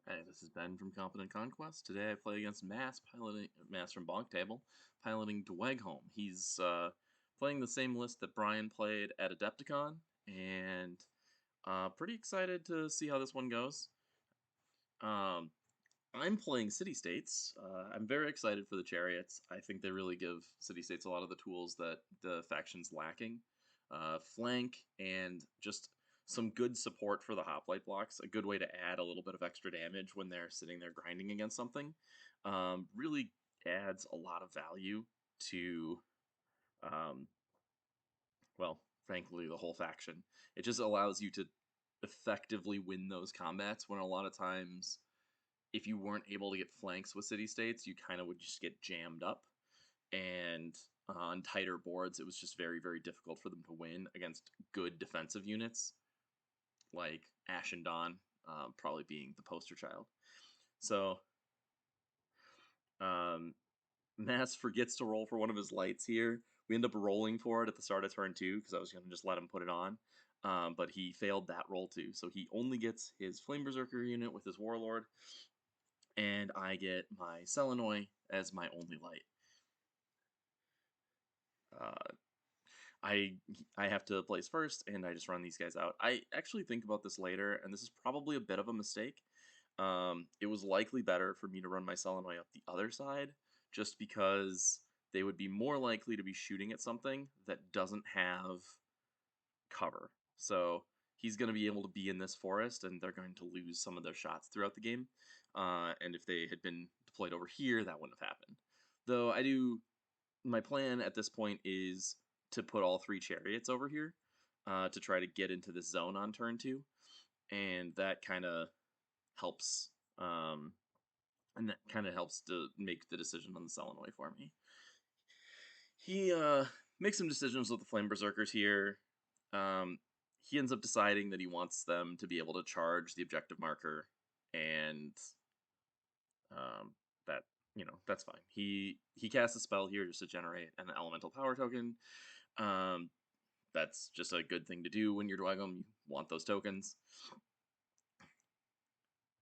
Hey, this is Ben from Competent Conquest. Today I play against Mass from BonkTable, piloting Dweghom. He's playing the same list that Bryan played at Adepticon, and pretty excited to see how this one goes. Um, I'm playing City States. I'm very excited for the Chariots. I think they really give City States a lot of the tools that the faction's lacking. Flank and just some good support for the Hoplite blocks, a good way to add a little bit of extra damage when they're sitting there grinding against something, really adds a lot of value to, um, well, frankly, the whole faction. It just allows you to effectively win those combats when a lot of times if you weren't able to get flanks with city states, you kind of would just get jammed up. And on tighter boards, it was just very, very difficult for them to win against good defensive units, like Ash and Dawn, probably being the poster child. So, Mass forgets to roll for one of his lights here. We end up rolling for it at the start of turn 2 because I was going to just let him put it on. But he failed that roll too. So he only gets his Flame Berserker unit with his Warlord, and I get my Selenoy as my only light. Uh, I have to place first, and I just run these guys out. I actually think about this later, and this is probably a bit of a mistake. It was likely better for me to run my Selenoy up the other side, just because they would be more likely to be shooting at something that doesn't have cover. So he's going to be able to be in this forest, and they're going to lose some of their shots throughout the game. And if they had been deployed over here, that wouldn't have happened. Though my plan at this point is to put all 3 chariots over here to try to get into this zone on turn 2, and that kind of helps. To make the decision on the Selenoy for me. He makes some decisions with the Flame Berserkers here. He ends up deciding that he wants them to be able to charge the objective marker, and that that's fine. He casts a spell here just to generate an elemental power token. That's just a good thing to do when you're Dweghom. You want those tokens.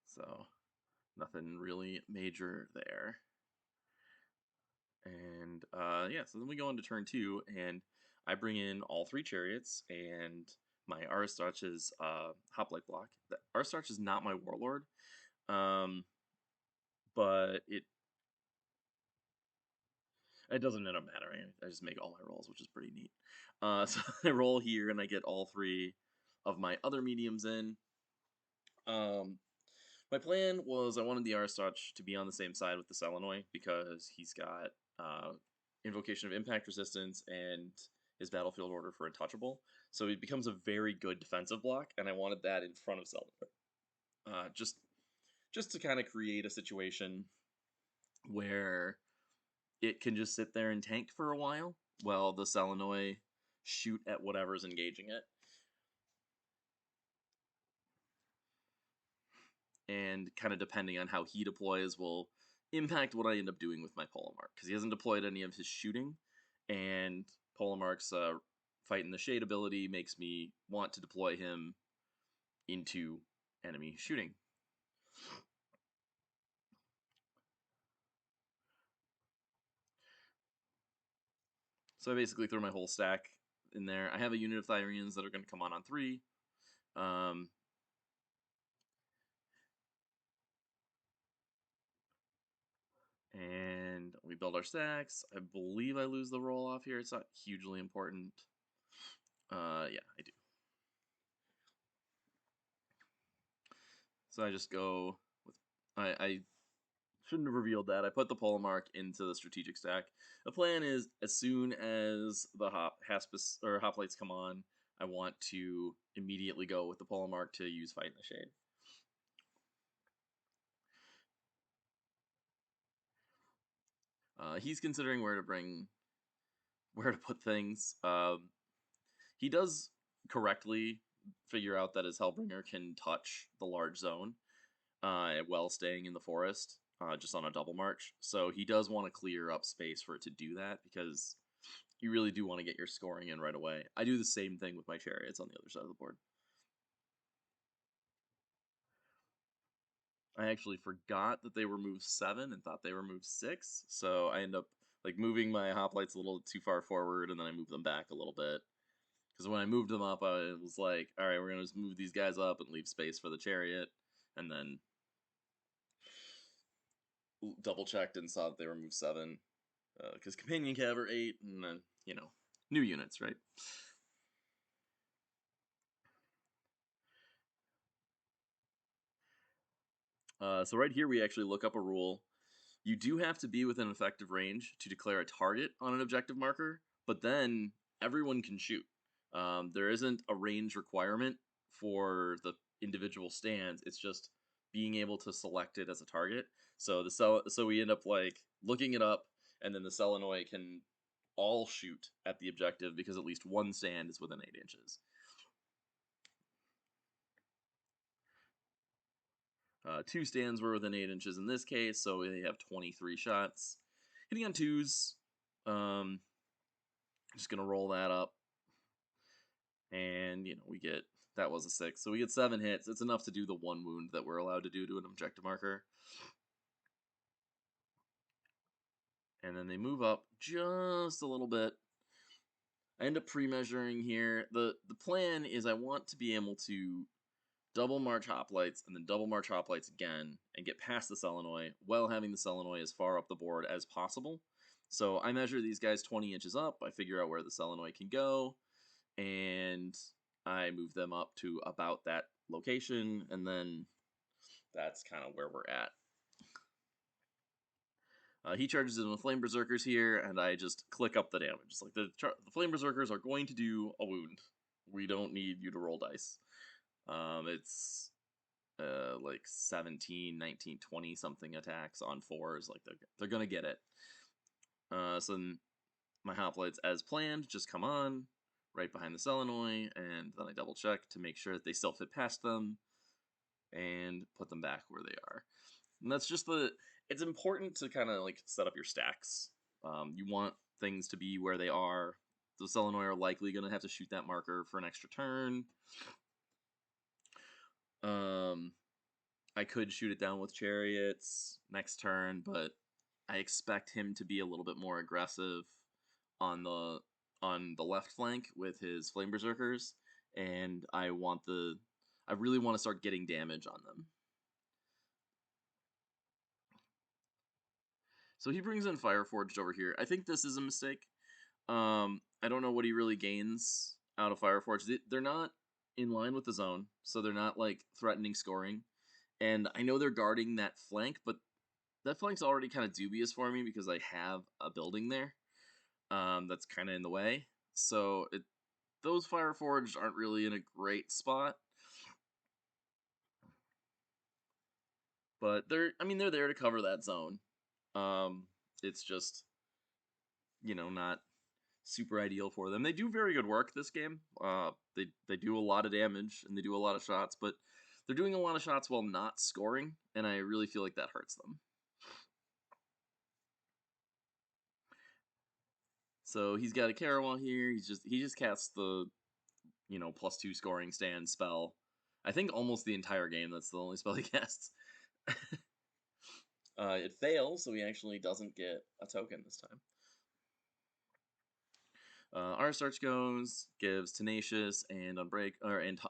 So nothing really major there. And yeah, so then we go into turn 2, and I bring in all 3 chariots and my Aristarch's Hoplite block. The Aristarch is not my Warlord, but it doesn't end up mattering. I just make all my rolls, which is pretty neat. So I roll here, and I get all 3 of my other mediums in. My plan was I wanted the Aristarch to be on the same side with the Selenoy because he's got Invocation of Impact Resistance and his Battlefield Order for Untouchable. So he becomes a very good defensive block, and I wanted that in front of Selenoy. Just to kind of create a situation where it can just sit there and tank for a while the Selenoy shoot at whatever's engaging it. And kind of depending on how he deploys will impact what I end up doing with my Polemarch, because he hasn't deployed any of his shooting, and Polemarch's Fight in the Shade ability makes me want to deploy him into enemy shooting. So I basically threw my whole stack in there. I have a unit of Thyrians that are going to come on 3. And we build our stacks. I believe I lose the roll off here. It's not hugely important. Yeah, I do. So I just go with I shouldn't have revealed that. I put the Polemarch into the strategic stack. The plan is as soon as the Haspist or Hoplites come on, I want to immediately go with the Polemarch to use Fight in the Shade. He's considering where to put things. He does correctly figure out that his Hellbringer can touch the large zone while staying in the forest, just on a double march. So he does want to clear up space for it to do that, because you really do want to get your scoring in right away. I do the same thing with my chariots on the other side of the board. I actually forgot that they were moved 7 and thought they were moved 6, so I end up like moving my hoplites a little too far forward, and then I moved them back a little bit. Because when I moved them up, I was like, all right, we're gonna just move these guys up and leave space for the chariot, and then double checked and saw that they were moved 7. Because companion cav are 8, and then new units, right? So right here we actually look up a rule. You do have to be within effective range to declare a target on an objective marker, but then everyone can shoot. There isn't a range requirement for the individual stands. It's just being able to select it as a target. So so we end up like looking it up, and then the Selenoi can all shoot at the objective because at least one stand is within 8 inches. 2 stands were within 8 inches in this case, so they have 23 shots. Hitting on 2s, just gonna roll that up, and we get, that was a 6, so we get 7 hits. It's enough to do the 1 wound that we're allowed to do to an objective marker. And then they move up just a little bit. I end up pre-measuring here. The plan is I want to be able to double march hoplites and then double march hoplites again and get past the Selenoi while having the Selenoi as far up the board as possible. So I measure these guys 20 inches up. I figure out where the Selenoi can go, and I move them up to about that location, and then that's kind of where we're at. He charges in with Flame Berserkers here, and I just click up the damage. It's like the Flame Berserkers are going to do a wound. We don't need you to roll dice. It's like 17, 19, 20 something attacks on 4s. Like they're gonna get it. So then my hoplites, as planned, just come on right behind the Selenoi, and then I double check to make sure that they still fit past them, and put them back where they are. And that's just it's important to kind of like set up your stacks. You want things to be where they are. The Selenoi are likely going to have to shoot that marker for an extra turn. I could shoot it down with chariots next turn, but I expect him to be a little bit more aggressive on the left flank with his Flame Berserkers, and I really want to start getting damage on them. So he brings in Fireforged over here. I think this is a mistake. I don't know what he really gains out of Fireforged. They're not in line with the zone, so they're not like threatening scoring. And I know they're guarding that flank, but that flank's already kind of dubious for me because I have a building there that's kind of in the way. So those Fireforged aren't really in a great spot. But they're there to cover that zone. It's just, not super ideal for them. They do very good work this game. They do a lot of damage and they do a lot of shots, but they're doing a lot of shots while not scoring, and I really feel like that hurts them. So he's got a Kerawegh here. He just casts the +2 scoring stand spell. I think almost the entire game. That's the only spell he casts. It fails, so he actually doesn't get a token this time. Our search goes, gives Tenacious and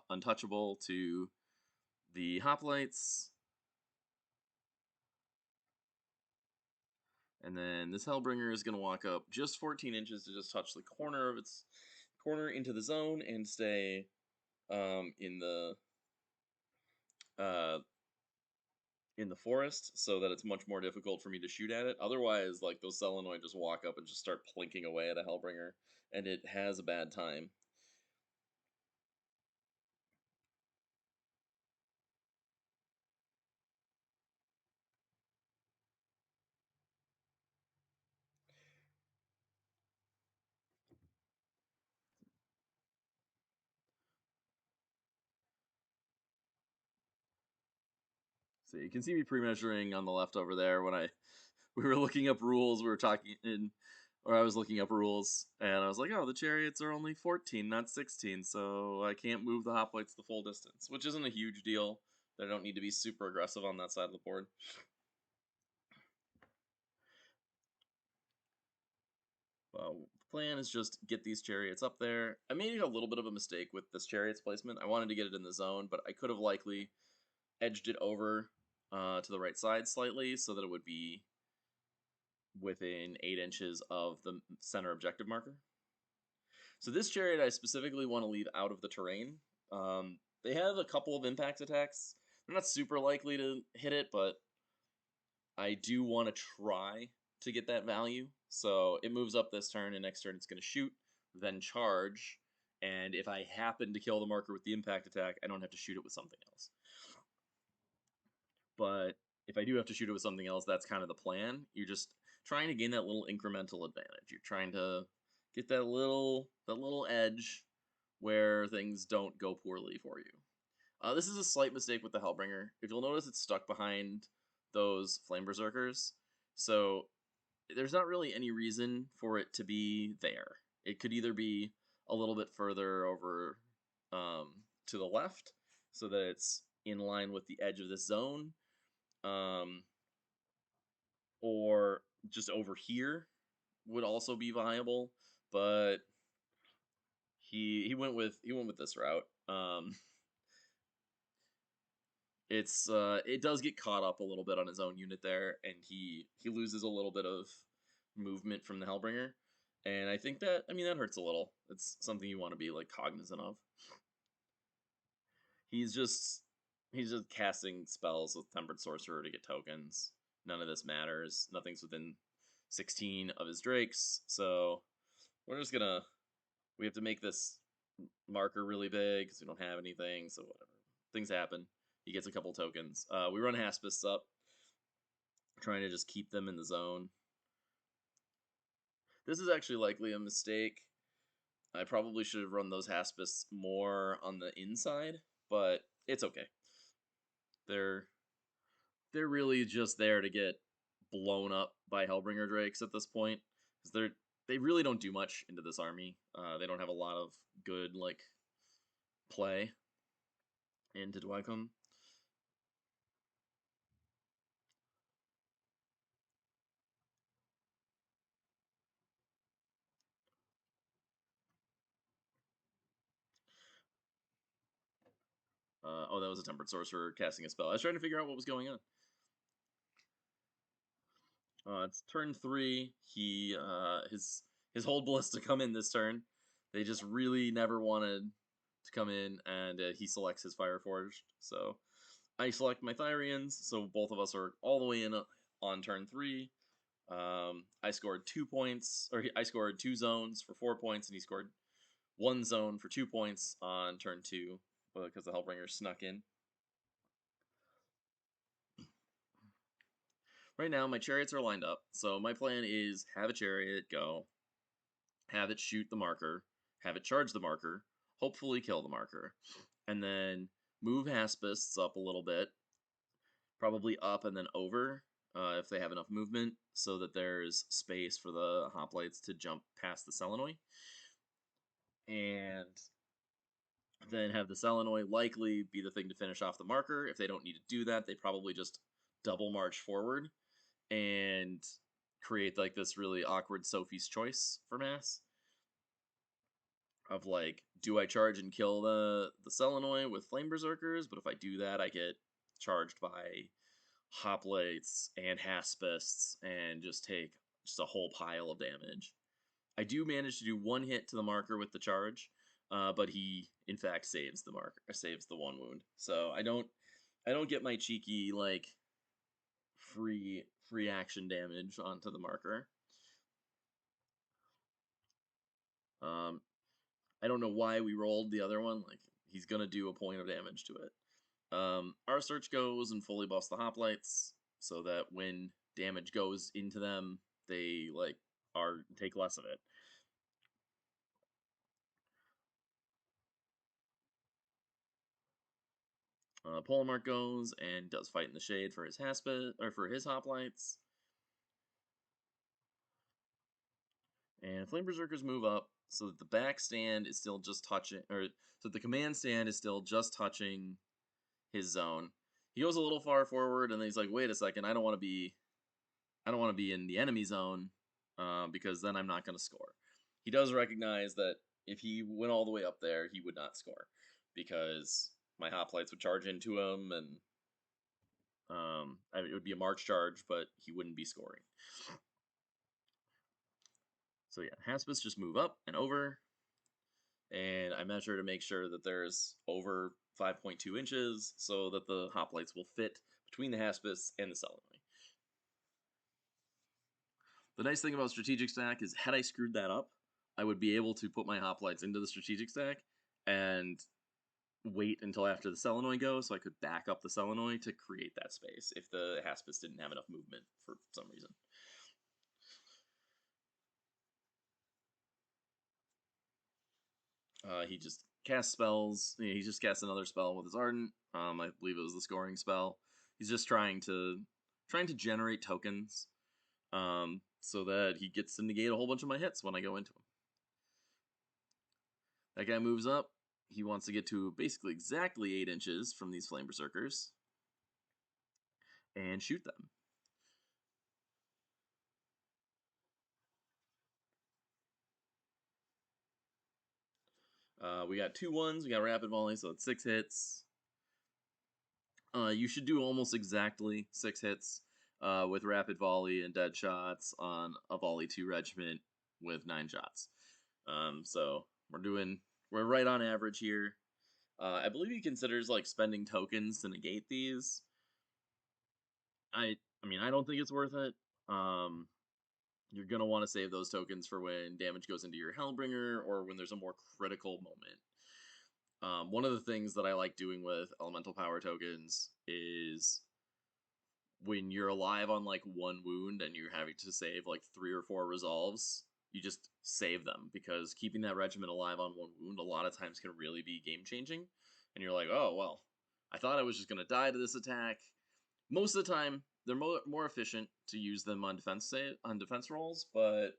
Untouchable to the Hoplites. And then this Hellbringer is going to walk up just 14 inches to just touch the corner of its corner into the zone and stay in the forest, so that it's much more difficult for me to shoot at it. Otherwise, like, those Selenoi just walk up and just start plinking away at a Hellbringer, and it has a bad time. So you can see me pre-measuring on the left over there when we were looking up rules. We were talking or I was looking up rules, and I was like, oh, the chariots are only 14, not 16, so I can't move the hoplites the full distance, which isn't a huge deal, They don't need to be super aggressive on that side of the board. The plan is just get these chariots up there. I made a little bit of a mistake with this chariot's placement. I wanted to get it in the zone, but I could have likely edged it over to the right side slightly so that it would be within 8 inches of the center objective marker. So this chariot I specifically want to leave out of the terrain. They have a couple of impact attacks. They're not super likely to hit it, but I do want to try to get that value. So it moves up this turn, and next turn it's going to shoot, then charge. And if I happen to kill the marker with the impact attack, I don't have to shoot it with something else. But if I do have to shoot it with something else, that's kind of the plan. You're just trying to gain that little incremental advantage. You're trying to get that little edge where things don't go poorly for you. This is a slight mistake with the Hellbringer. If you'll notice, it's stuck behind those Flame Berserkers. So there's not really any reason for it to be there. It could either be a little bit further over to the left so that it's in line with the edge of this zone, or just over here would also be viable, but he went with this route. It does get caught up a little bit on his own unit there, and he loses a little bit of movement from the Hellbringer, and I think that that hurts a little. It's something you want to be like cognizant of. He's just casting spells with Tempered Sorcerer to get tokens. None of this matters. Nothing's within 16 of his Drakes, so we're just gonna we have to make this marker really big because we don't have anything. So whatever, things happen. He gets a couple tokens. We run Haspists up, trying to just keep them in the zone. This is actually likely a mistake. I probably should have run those Haspists more on the inside, but it's okay. They're really just there to get blown up by Hellbringer Drakes at this point, because they really don't do much into this army. They don't have a lot of good play into Dweghom. Oh, that was a Tempered Sorcerer casting a spell. I was trying to figure out what was going on. It's turn 3. He his whole Ballista come in this turn. They just really never wanted to come in, and he selects his Fireforged. So I select my Thyrians, so both of us are all the way in on turn 3. I scored 2 points, or I scored 2 zones for 4 points, and he scored 1 zone for 2 points on turn 2 because the Hellbringer snuck in. Right now, my chariots are lined up, so my plan is have a chariot go, have it shoot the marker, have it charge the marker, hopefully kill the marker, and then move Haspists up a little bit, probably up and then over if they have enough movement, so that there's space for the Hoplites to jump past the Selenoi. And then have the Selenoi likely be the thing to finish off the marker. If they don't need to do that, they probably just double march forward and create this really awkward Sophie's Choice for Mass. Of do I charge and kill the Selenoi with Flame Berserkers? But if I do that, I get charged by Hoplites and Haspists and just take a whole pile of damage. I do manage to do 1 hit to the marker with the charge, but he in fact saves the marker, saves the 1 wound. So I don't get my cheeky free action damage onto the marker. I don't know why we rolled the other one. He's gonna do a point of damage to it. Our search goes and fully buffs the Hoplites, so that when damage goes into them, they take less of it. Polemarch goes and does Fight in the Shade for his Hoplites. And Flame Berserkers move up so that the back stand is still just touching, or so the command stand is still just touching his zone. he goes a little far forward, and then he's like, wait a second, I don't want to be in the enemy zone, because then I'm not going to score. He does recognize that if he went all the way up there, he would not score, because my Hoplites would charge into him, and it would be a march charge, but he wouldn't be scoring. So yeah, Haspists just move up and over, and I measure to make sure that there's over 5.2 inches so that the Hoplites will fit between the Haspists and the Selenoi. The nice thing about Strategic Stack is, had I screwed that up, I would be able to put my Hoplites into the Strategic Stack and wait until after the Selenoi go, so I could back up the Selenoi to create that space if the Haspist didn't have enough movement for some reason. He just casts spells. He just casts another spell with his Ardent. I believe it was the scoring spell. He's just trying to generate tokens, so that he gets to negate a whole bunch of my hits when I go into him. That guy moves up. He wants to get to basically exactly 8 inches from these Flame Berserkers and shoot them. We got 2 1s. We got Rapid Volley, so it's 6 hits. You should do almost exactly 6 hits with Rapid Volley and Dead Shots on a Volley 2 regiment with 9 shots. So we're right on average here. I believe he considers like spending tokens to negate these. I mean, I don't think it's worth it. You're going to want to save those tokens for when damage goes into your Hellbringer or when there's a more critical moment. One of the things that I like doing with elemental power tokens is when you're alive on like 1 wound and you're having to save like 3 or 4 resolves, you just save them, because keeping that regiment alive on 1 wound a lot of times can really be game changing. And you're like, oh, well, I thought I was just going to die to this attack. Most of the time, they're more efficient to use them on defense rolls, but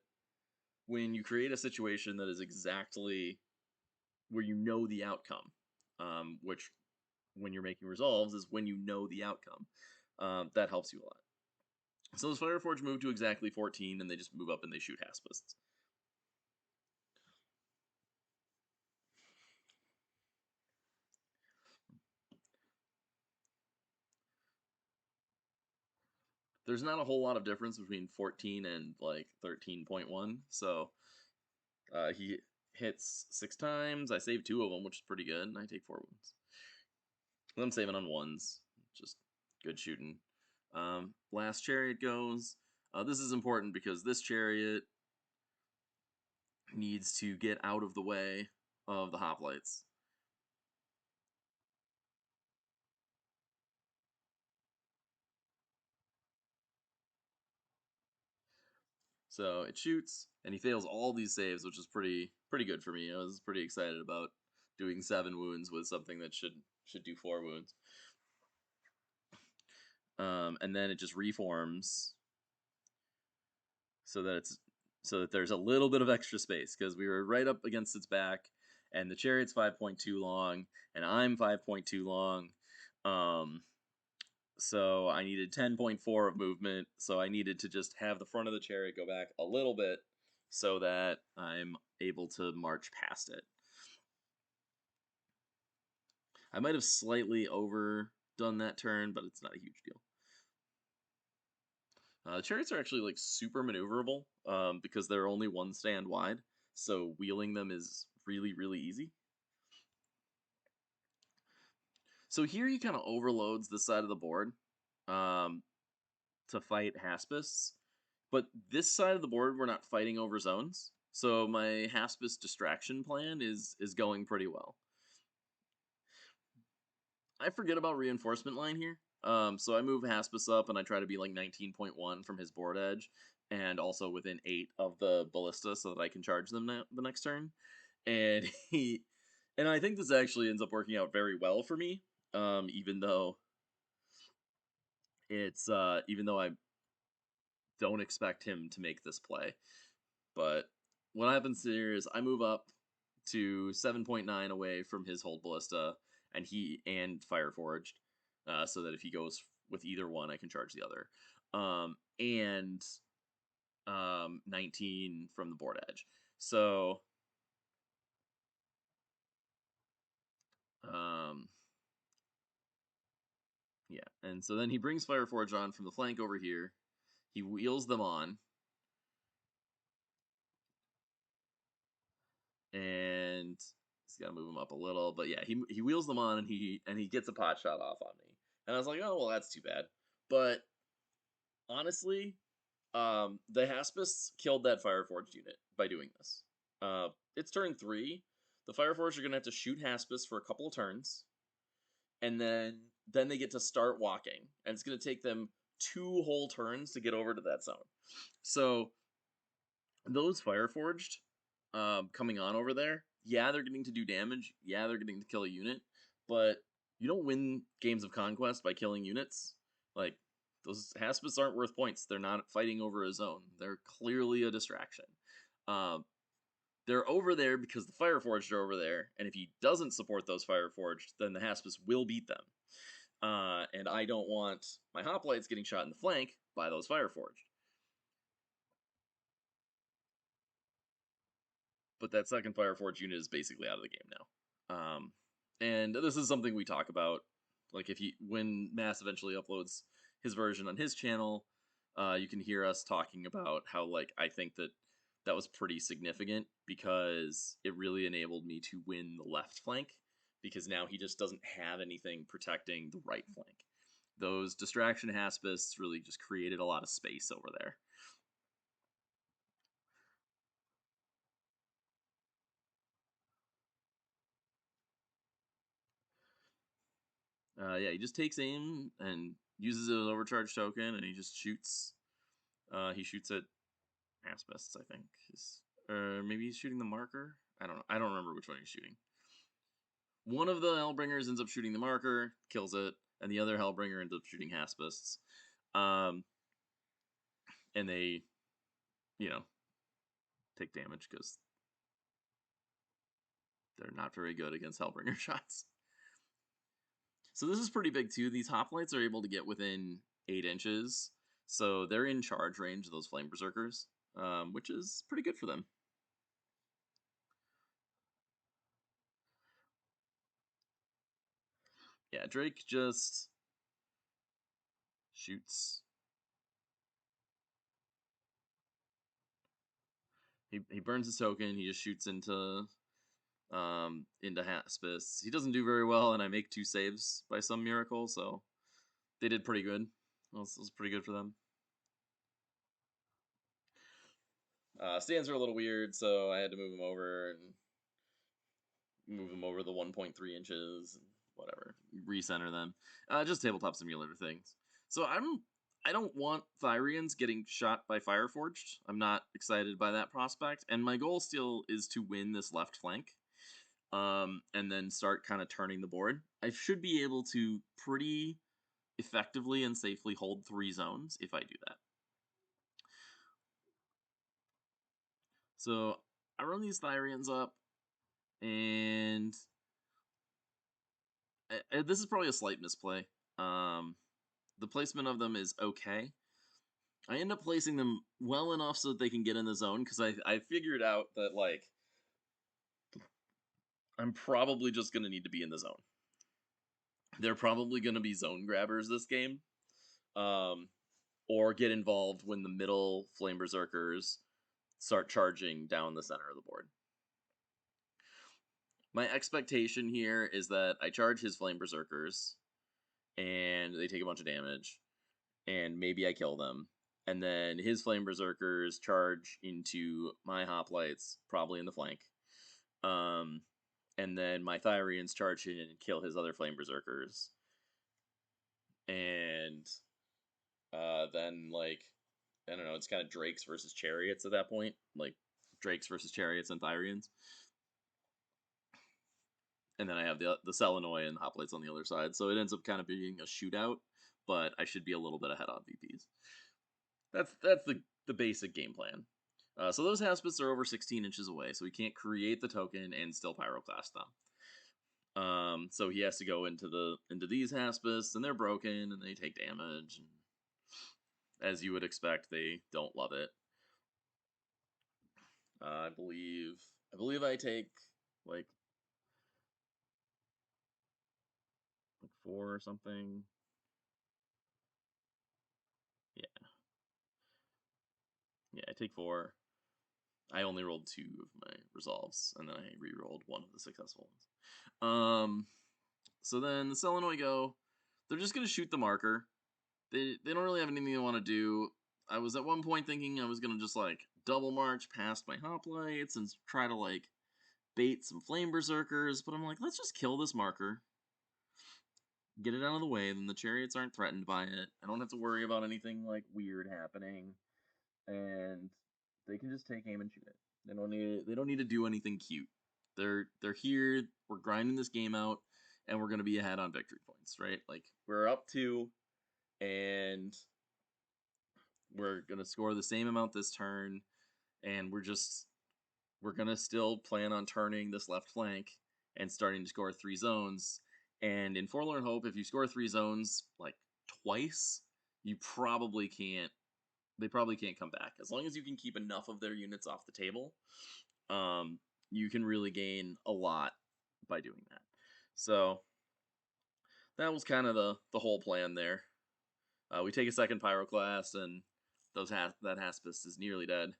when you create a situation that is exactly where you know the outcome, which when you're making resolves is when you know the outcome, that helps you a lot. So those Fireforged move to exactly 14, and they just move up and they shoot Haspists. There's not a whole lot of difference between 14 and like 13.1, so he hits 6 times. I save 2 of them, which is pretty good, and I take 4 wounds. I'm saving on 1s, just good shooting. Last Chariot goes. This is important because this Chariot needs to get out of the way of the Hoplites. So it shoots, and he fails all these saves, which is pretty good for me. I was pretty excited about doing 7 wounds with something that should do 4 wounds. And then it just reforms so that there's a little bit of extra space, because we were right up against its back, and the Chariot's 5.2 long, and I'm 5.2 long. So I needed 10.4 of movement, so I needed to just have the front of the Chariot go back a little bit so that I'm able to march past it. I might have slightly overdone that turn, but it's not a huge deal. The Chariots are actually like super maneuverable, because they're only 1 stand wide, so wheeling them is really easy. So here he kind of overloads the side of the board to fight Haspists, but this side of the board we're not fighting over zones, so my Haspist distraction plan is going pretty well. I forget about reinforcement line here, so I move Haspist up and I try to be like 19.1 from his board edge, and also within 8 of the Ballista so that I can charge them the next turn. And I think this actually ends up working out very well for me, even though I don't expect him to make this play. But what happens here is I move up to 7.9 away from his hold Ballista, and Fireforged. so that if he goes with either one, I can charge the other. And 19 from the board edge. So yeah, and so then he brings Fireforged on from the flank over here. He wheels them on. And he's got to move them up a little, but yeah, he wheels them on and he gets a pot shot off on me. And I was like, oh well, that's too bad. But honestly, the Haspists killed that Fireforged unit by doing this. It's turn 3. The Fireforged are gonna have to shoot Haspists for a couple of turns, and then they get to start walking, and it's gonna take them 2 whole turns to get over to that zone. So those Fireforged coming on over there, yeah, they're getting to do damage. Yeah, they're getting to kill a unit, but you don't win games of Conquest by killing units. Like, those Haspists aren't worth points. They're not fighting over a zone. They're clearly a distraction. They're over there because the Fireforged are over there, and if he doesn't support those Fireforged, then the Haspists will beat them. And I don't want my Hoplites getting shot in the flank by those Fireforged. But that second Fireforged unit is basically out of the game now. And this is something we talk about. Like, when Mass eventually uploads his version on his channel, you can hear us talking about how, like, I think that was pretty significant because it really enabled me to win the left flank, because now he just doesn't have anything protecting the right flank. Those distraction Haspists really just created a lot of space over there. Yeah, he just takes aim and uses his overcharge token, and he just shoots. He shoots at Haspists, I think. Or maybe he's shooting the marker? I don't know. I don't remember which one he's shooting. One of the Hellbringers ends up shooting the marker, kills it, and the other Hellbringer ends up shooting Haspists. And they, take damage because they're not very good against Hellbringer shots. So this is pretty big too. These Hoplites are able to get within 8 inches, so they're in charge range of those Flame Berserkers, which is pretty good for them. Yeah, Drake just shoots. He burns his token. He just shoots into Haspists. He doesn't do very well, and I make 2 saves by some miracle, so they did pretty good. It was pretty good for them. Stands are a little weird, so I had to move them over the 1.3 inches, and whatever, recenter them. Just tabletop simulator things. So I don't want Thyrians getting shot by Fireforged. I'm not excited by that prospect, and my goal still is to win this left flank. And then start kind of turning the board. I should be able to pretty effectively and safely hold 3 zones if I do that. So I run these Thyrians up, and this is probably a slight misplay. The placement of them is okay. I end up placing them well enough so that they can get in the zone, because I figured out that, like, I'm probably just going to need to be in the zone. They're probably going to be zone grabbers this game. Or get involved when the middle Flame Berserkers start charging down the center of the board. My expectation here is that I charge his Flame Berserkers, and they take a bunch of damage, and maybe I kill them. And then his Flame Berserkers charge into my Hoplites, probably in the flank. And then my Thyrians charge in and kill his other Flame Berserkers. And then, like, I don't know, it's kind of Drakes versus Chariots at that point. Like, Drakes versus Chariots and Thyrians. And then I have the Selenoi and Hoplites on the other side. So it ends up kind of being a shootout, but I should be a little bit ahead on VPs. That's the basic game plan. So those Haspists are over 16 inches away, so we can't create the token and still Pyroclast them. So he has to go into these Haspists, and they're broken, and they take damage. And as you would expect, they don't love it. I believe I take like 4 or something. Yeah, I take 4. I only rolled 2 of my resolves, and then I re-rolled 1 of the successful ones. So then the Selenoi go. They're just gonna shoot the marker. They don't really have anything they want to do. I was at one point thinking I was gonna just like double march past my Hoplites and try to like bait some flame berserkers, but I'm like, let's just kill this marker, get it out of the way. Then the chariots aren't threatened by it. I don't have to worry about anything like weird happening, and they can just take aim and shoot it. They don't need to do anything cute. They're here. We're grinding this game out, and we're gonna be ahead on victory points, right? Like we're up 2, and we're gonna score the same amount this turn, and we're gonna still plan on turning this left flank and starting to score 3 zones. And in Forlorn Hope, if you score 3 zones like twice, you probably can't. They probably can't come back. As long as you can keep enough of their units off the table, you can really gain a lot by doing that. So that was kind of the whole plan there. We take a second Pyroclast, and that Haspist is nearly dead.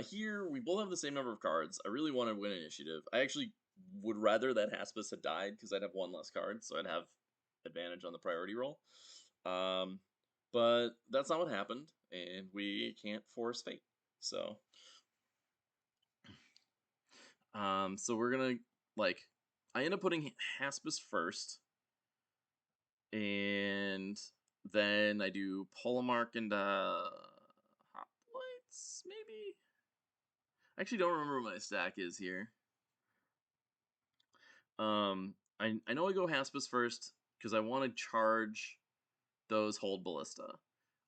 Here, we both have the same number of cards. I really want to win initiative. I actually would rather that Haspist had died, because I'd have 1 less card, so I'd have advantage on the priority roll. But that's not what happened, and we can't force fate. So, so we're gonna, like, I end up putting Haspist first, and then I do Polemarch and, Hoplites, maybe? I actually don't remember what my stack is here. I know I go Haspist first, because I want to charge those Hold Ballista.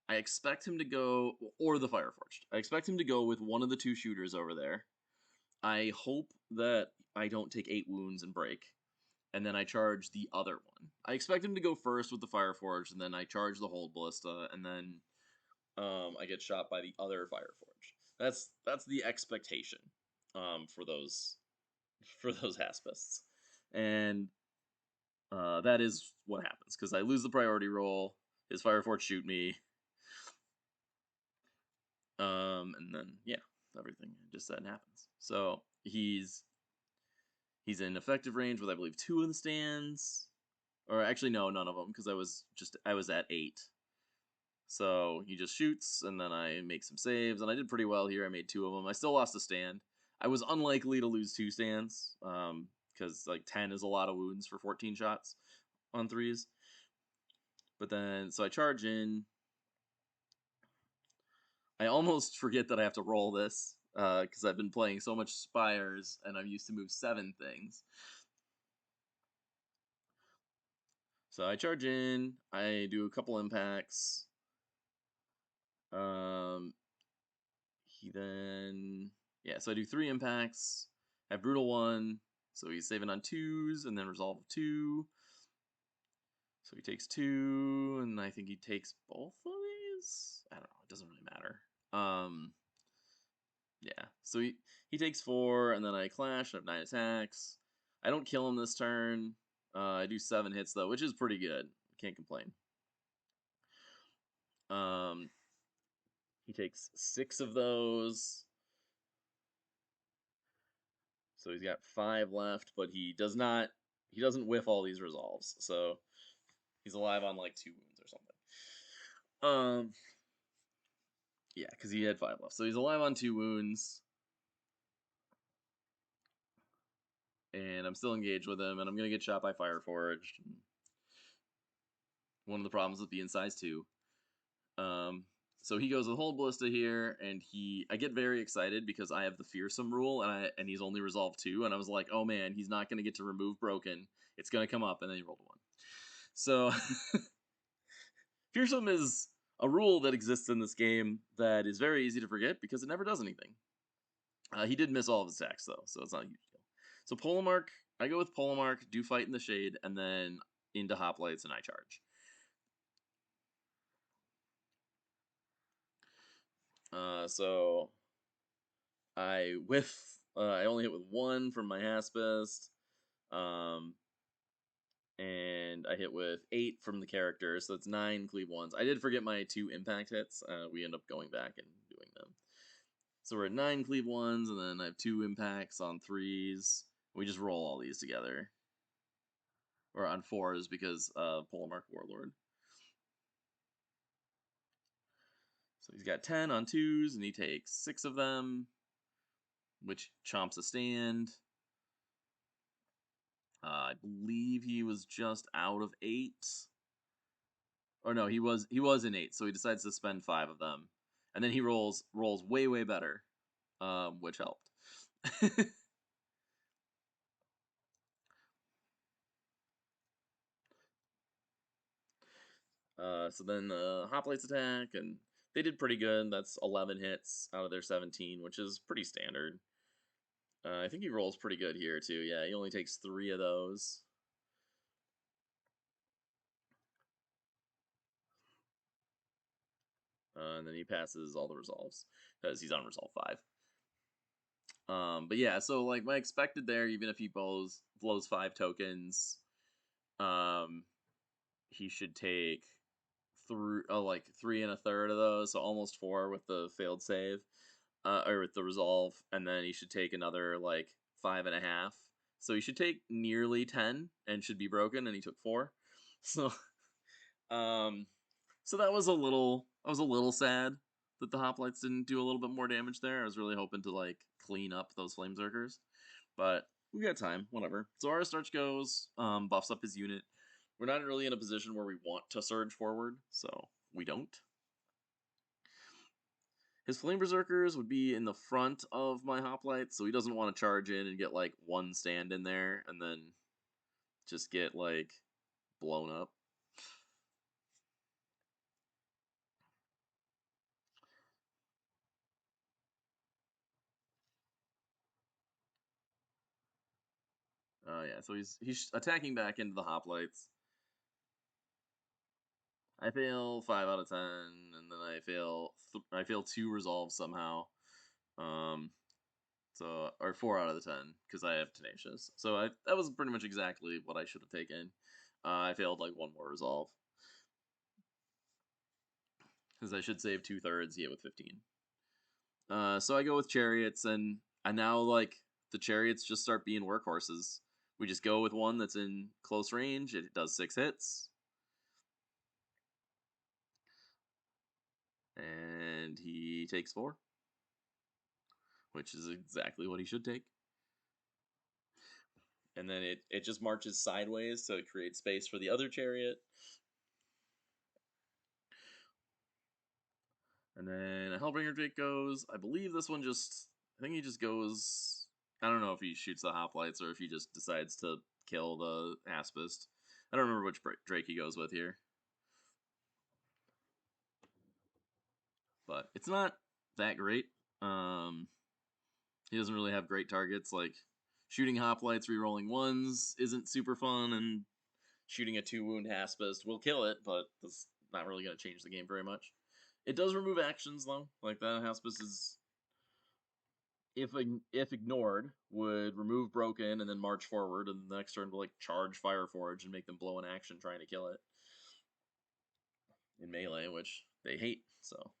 I expect him to go, or the Fireforged. I expect him to go with one of the 2 shooters over there. I hope that I don't take 8 wounds and break, and then I charge the other one. I expect him to go first with the Fireforged, and then I charge the Hold Ballista, and then I get shot by the other Fireforged. That's the expectation for those Haspists, and that is what happens, because I lose the priority roll. His Fireforged shoot me, and then yeah, everything I just said happens. So he's in effective range with, I believe, 2 of the stands, or actually no, none of them, because I was at 8. So he just shoots, and then I make some saves, and I did pretty well here. I made 2 of them. I still lost a stand. I was unlikely to lose 2 stands, because like 10 is a lot of wounds for 14 shots on 3s. But then, so I charge in. I almost forget that I have to roll this, because I've been playing so much Spires, and I'm used to move 7 things. So I charge in, I do a couple impacts. He then, yeah, so I do 3 impacts. I have Brutal 1, so he's saving on 2s, and then Resolve of 2. So he takes 2, and I think he takes both of these? I don't know, it doesn't really matter. Yeah, so he takes 4, and then I clash, I have 9 attacks. I don't kill him this turn. I do 7 hits, though, which is pretty good. Can't complain. He takes 6 of those. So he's got 5 left, but he doesn't whiff all these resolves. So he's alive on like 2 wounds or something. Yeah, because he had 5 left. So he's alive on 2 wounds. And I'm still engaged with him, and I'm going to get shot by Fireforged. One of the problems with being size 2. So he goes with Hold Ballista here, and I get very excited because I have the Fearsome rule, and he's only resolved 2, and I was like, oh man, he's not going to get to remove Broken. It's going to come up, and then he rolled 1. So Fearsome is a rule that exists in this game that is very easy to forget because it never does anything. He did miss all of his attacks, though, so it's not a huge deal. So Polemarch, I go with Polemarch, do Fight in the Shade, and then into Hoplites, and I charge. So I only hit with 1 from my Haspist, and I hit with 8 from the character, so it's 9 cleave 1s. I did forget my 2 impact hits. We end up going back and doing them. So we're at 9 cleave 1s, and then I have 2 impacts on 3s. We just roll all these together. Or on 4s because Polemarch Warlord. So he's got 10 on 2s, and he takes 6 of them, which chomps a stand. I believe he was just out of 8. Or no, he was in 8, so he decides to spend 5 of them. And then he rolls way better, which helped. So then Hoplites attack, and they did pretty good. That's 11 hits out of their 17, which is pretty standard. I think he rolls pretty good here, too. Yeah, he only takes 3 of those. And then he passes all the resolves, because he's on resolve 5. But yeah, so like my expected there, even if he blows 5 tokens, he should take like 3 1/3 of those, so almost 4 with the failed save, or with the resolve, and then he should take another like 5.5. So he should take nearly 10 and should be broken, and he took 4. So, so that was a little. I was a little sad that the Hoplites didn't do a little bit more damage there. I was really hoping to like clean up those Flame Berserkers, but we got time. Whatever. So our Starch goes, buffs up his unit. We're not really in a position where we want to surge forward, so we don't. His Flame Berserkers would be in the front of my Hoplites, so he doesn't want to charge in and get like 1 stand in there and then just get like blown up. Yeah, so he's attacking back into the Hoplites. I fail 5 out of 10, and then I fail 2 resolves somehow. So or 4 out of the 10 because I have tenacious. So that was pretty much exactly what I should have taken. I failed like 1 more resolve because I should save 2/3. He hit with 15. So I go with chariots, and I now like the chariots just start being workhorses. We just go with one that's in close range. It does 6 hits. And he takes 4, which is exactly what he should take. And then it just marches sideways to create space for the other chariot. And then a Hellbringer Drake goes. I believe this one I think he just goes. I don't know if he shoots the Hoplites or if he just decides to kill the Haspist. I don't remember which Drake he goes with here. But it's not that great. He doesn't really have great targets. Like shooting Hoplites, rerolling 1s isn't super fun, and shooting a 2-wound Haspist will kill it, but that's not really going to change the game very much. It does remove actions, though. Like that Haspist is, if ignored, would remove Broken and then march forward, and the next turn will like charge Fireforged and make them blow an action trying to kill it in melee, which they hate. So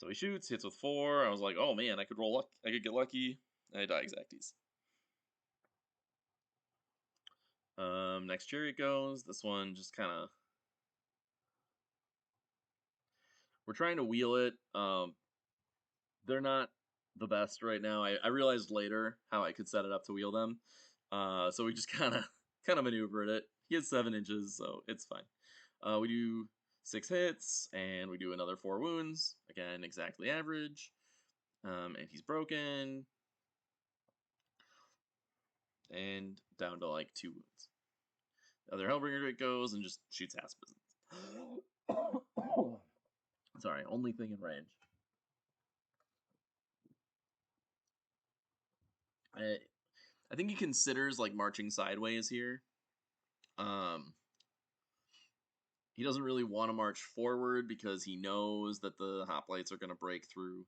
he shoots, hits with 4. I was like, oh man, I could roll luck. I could get lucky. And I die exacties. Next chariot goes. This one just kind of. We're trying to wheel it. They're not the best right now. I realized later how I could set it up to wheel them. So we just kind of maneuvered it. He has 7 inches, so it's fine. We do 6 hits, and we do another 4 wounds. Again, exactly average. And he's broken. And down to like 2 wounds. The other Hellbringer Drake goes and just shoots Haspist. Sorry, only thing in range. I think he considers like marching sideways here. He doesn't really want to march forward because he knows that the Hoplites are going to break through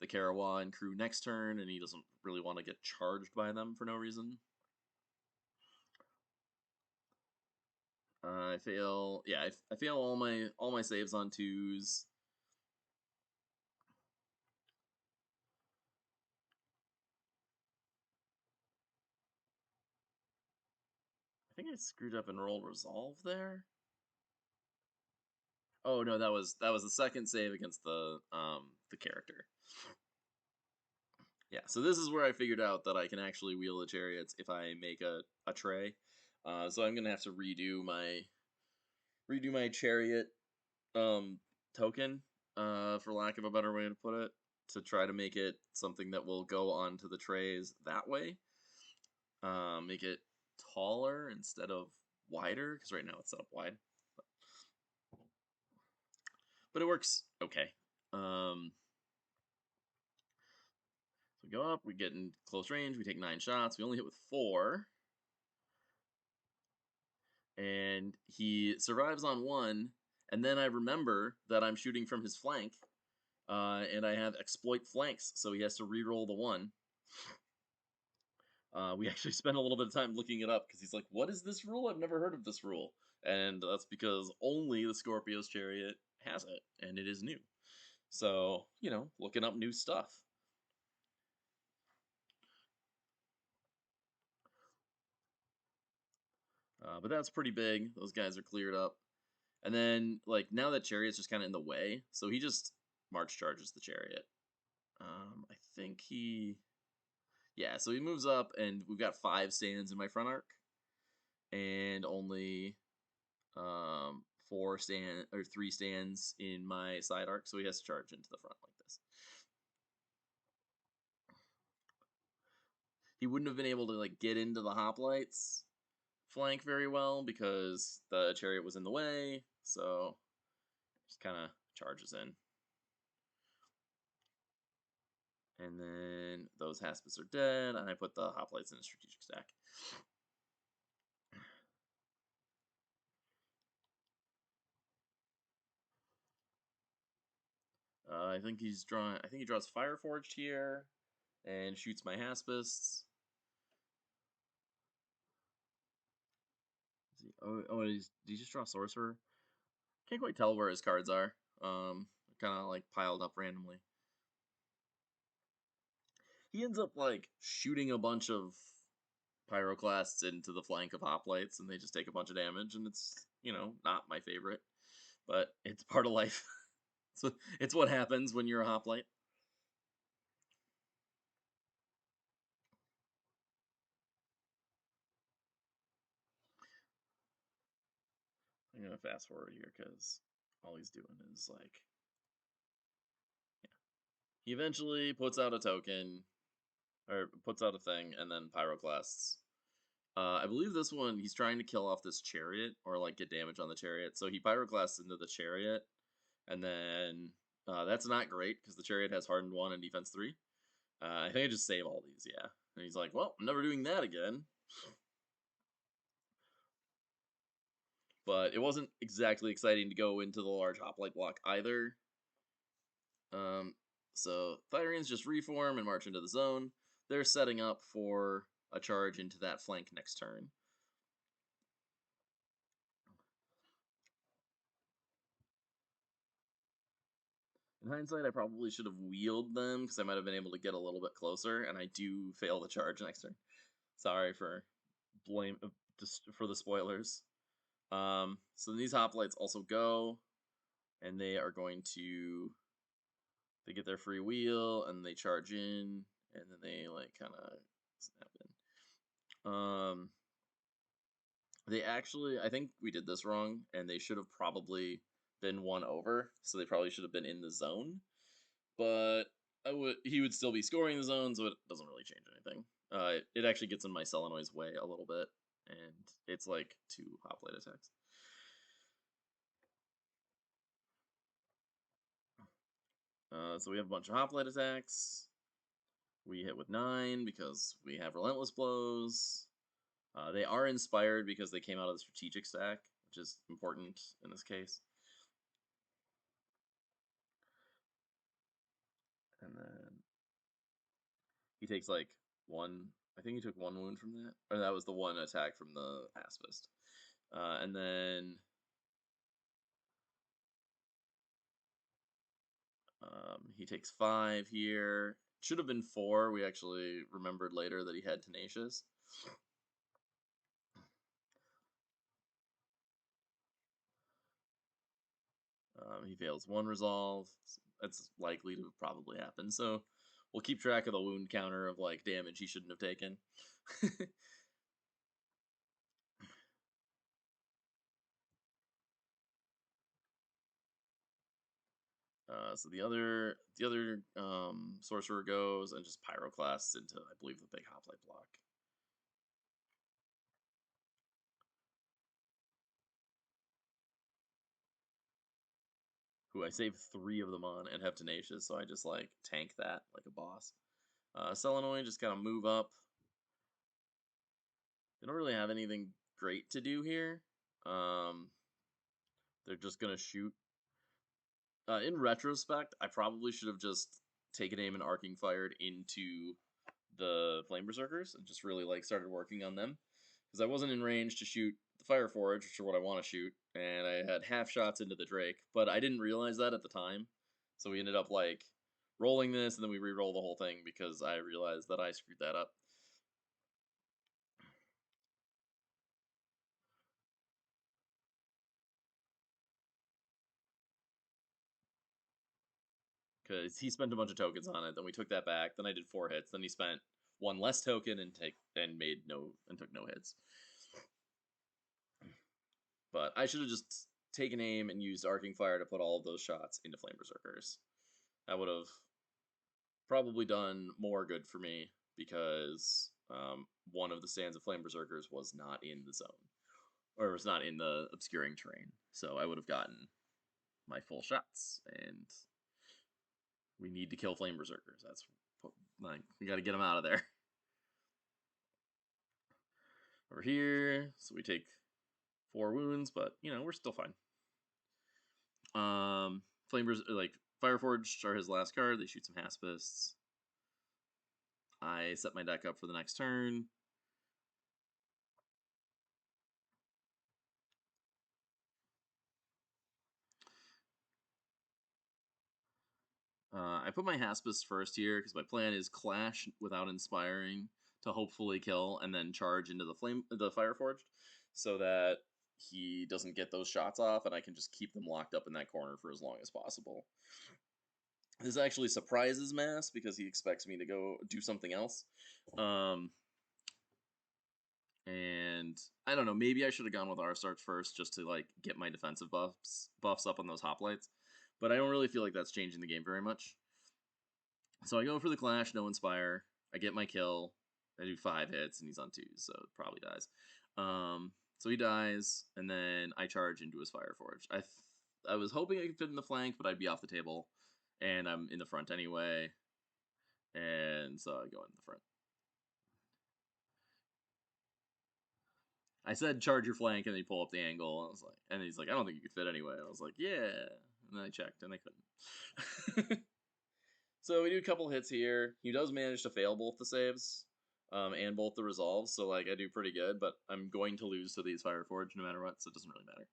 the Kerawegh and crew next turn, and he doesn't really want to get charged by them for no reason. I fail. Yeah, I fail all my saves on 2s. I think I screwed up and rolled resolve there. Oh no, that was the second save against the character. Yeah, so this is where I figured out that I can actually wheel the chariots if I make a tray. So I'm gonna have to redo my chariot token, for lack of a better way to put it, to try to make it something that will go onto the trays that way. Make it taller instead of wider, because right now it's set up wide. But it works okay. So we go up, we get in close range, we take 9 shots, we only hit with 4. And he survives on 1, and then I remember that I'm shooting from his flank, and I have exploit flanks, so he has to re-roll the 1. We actually spent a little bit of time looking it up, because he's like, what is this rule? I've never heard of this rule. And that's because only the Scorpio's Chariot has it, and it is new. So, looking up new stuff. But that's pretty big. Those guys are cleared up. And then, now that Chariot's just kind of in the way, so he just march charges the Chariot. I think yeah, so he moves up, and we've got 5 stands in my front arc, and only 3 stands in my side arc, so he has to charge into the front like this. He wouldn't have been able to get into the Hoplites flank very well because the chariot was in the way, so just kind of charges in. And then those Haspists are dead, and I put the Hoplites in a strategic stack. I think he draws Fireforged here, and shoots my Haspists. Did he just draw Sorcerer? Can't quite tell where his cards are. Kind of piled up randomly. He ends up shooting a bunch of Pyroclasts into the flank of Hoplites, and they just take a bunch of damage, and it's not my favorite, but it's part of life. So it's what happens when you're a Hoplite. I'm gonna fast forward here because all he's doing is yeah. He eventually puts out a token, or puts out a thing, and then Pyroclasts. I believe this one, he's trying to kill off this chariot, or get damage on the chariot. So he Pyroclasts into the chariot, and then that's not great, because the chariot has Hardened 1 and Defense 3. I think I just save all these, yeah. And he's like, well, I'm never doing that again. But it wasn't exactly exciting to go into the large Hoplite block either. So Thyrans just reform and march into the zone. They're setting up for a charge into that flank next turn. In hindsight, I probably should have wheeled them because I might have been able to get a little bit closer, and I do fail the charge next turn. Sorry for the spoilers. So these Hoplites also go, and they are going to get their free wheel, and they charge in, and then they kind of snap in. They actually, I think we did this wrong, and they should have probably been 1 over, so they probably should have been in the zone. But he would still be scoring the zone, so it doesn't really change anything. It actually gets in my Selenoid's way a little bit, and it's 2 Hoplite attacks. So we have a bunch of Hoplite attacks. We hit with 9 because we have Relentless Blows. They are inspired because they came out of the strategic stack, which is important in this case. And then he takes like 1. I think he took 1 wound from that. Or that was the 1 attack from the Haspist. And then he takes 5 here. Should have been 4. We actually remembered later that he had Tenacious. He fails 1 resolve. That's likely to probably happen. So we'll keep track of the wound counter of like damage he shouldn't have taken. So the other sorcerer goes and just pyroclasts into, I believe, the big hoplite block. Who I save 3 of them on and have Tenacious, so I just like tank that like a boss. Selenoid just kind of move up. They don't really have anything great to do here. They're just gonna shoot. In retrospect, I probably should have just taken aim and arcing fired into the Flame Berserkers and just really like started working on them, because I wasn't in range to shoot the Fireforged, which are what I want to shoot, and I had half shots into the Drake, but I didn't realize that at the time, so we ended up like rolling this and then we re-roll the whole thing because I realized that I screwed that up. Because he spent a bunch of tokens on it, then we took that back, then I did 4 hits, then he spent 1 less token and took no hits. But I should have just taken aim and used Arcing Fire to put all of those shots into Flame Berserkers. That would have probably done more good for me because one of the stands of Flame Berserkers was not in the zone, or was not in the obscuring terrain. So I would have gotten my full shots, and we need to kill Flame Berserkers. That's like, we got to get them out of there. Over here, so we take 4 wounds, but you know, we're still fine. Flamers, like Fireforged are his last card. They shoot some Haspists. I set my deck up for the next turn. I put my Haspist first here because my plan is Clash without inspiring to hopefully kill and then charge into the Fireforged, so that he doesn't get those shots off and I can just keep them locked up in that corner for as long as possible. This actually surprises Mass because he expects me to go do something else. And I don't know, maybe I should have gone with R-Starch first just to like get my defensive buffs up on those Hoplites. But I don't really feel like that's changing the game very much. So I go for the Clash, no Inspire. I get my kill. I do 5 hits and he's on 2, so it probably dies. So he dies, and then I charge into his Fireforged. I was hoping I could fit in the flank, but I'd be off the table, and I'm in the front anyway. And so I go in the front. I said charge your flank, and they pull up the angle. I was like, and he's like, I don't think you could fit anyway. I was like, yeah. And then I checked, and I couldn't. So we do a couple hits here. He does manage to fail both the saves, and both the resolves. So like I do pretty good, but I'm going to lose to these Fireforged no matter what, so it doesn't really matter.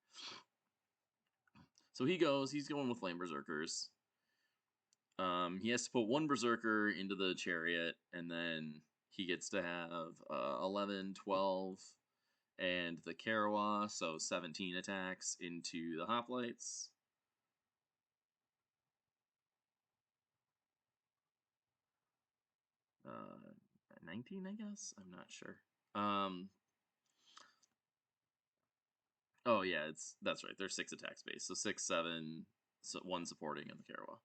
So he's going with Flame Berserkers. He has to put 1 Berserker into the Chariot, and then he gets to have 11, 12, and the Kerawegh, so 17 attacks into the Hoplites. Uh, 19, I guess? I'm not sure. Oh yeah, that's right. They're 6 attack space, so 6, 7, so 1 supporting and the Kerawegh.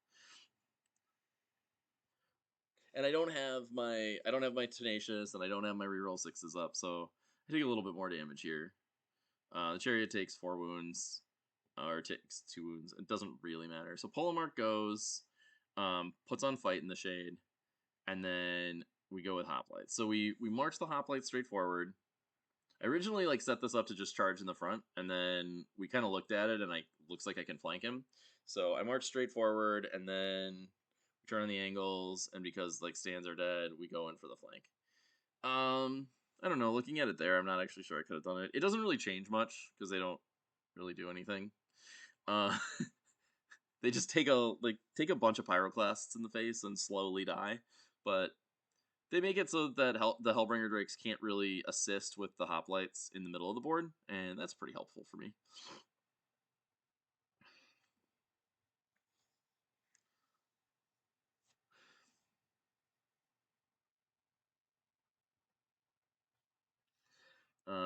And I don't have my Tenacious, and I don't have my reroll 6s up, so I take a little bit more damage here. The Chariot takes 4 wounds, or takes 2 wounds. It doesn't really matter. So Polemarch goes, puts on Fight in the Shade, and then we go with Hoplites. So we march the Hoplites straight forward. I originally like set this up to just charge in the front, and then we kind of looked at it, and looks like I can flank him. So I march straight forward, and then we turn on the angles, and because like stands are dead, we go in for the flank. I don't know. Looking at it there, I'm not actually sure I could have done it. It doesn't really change much because they don't really do anything. They just take a bunch of pyroclasts in the face and slowly die, but they make it so that the Hellbringer Drakes can't really assist with the Hoplites in the middle of the board, and that's pretty helpful for me.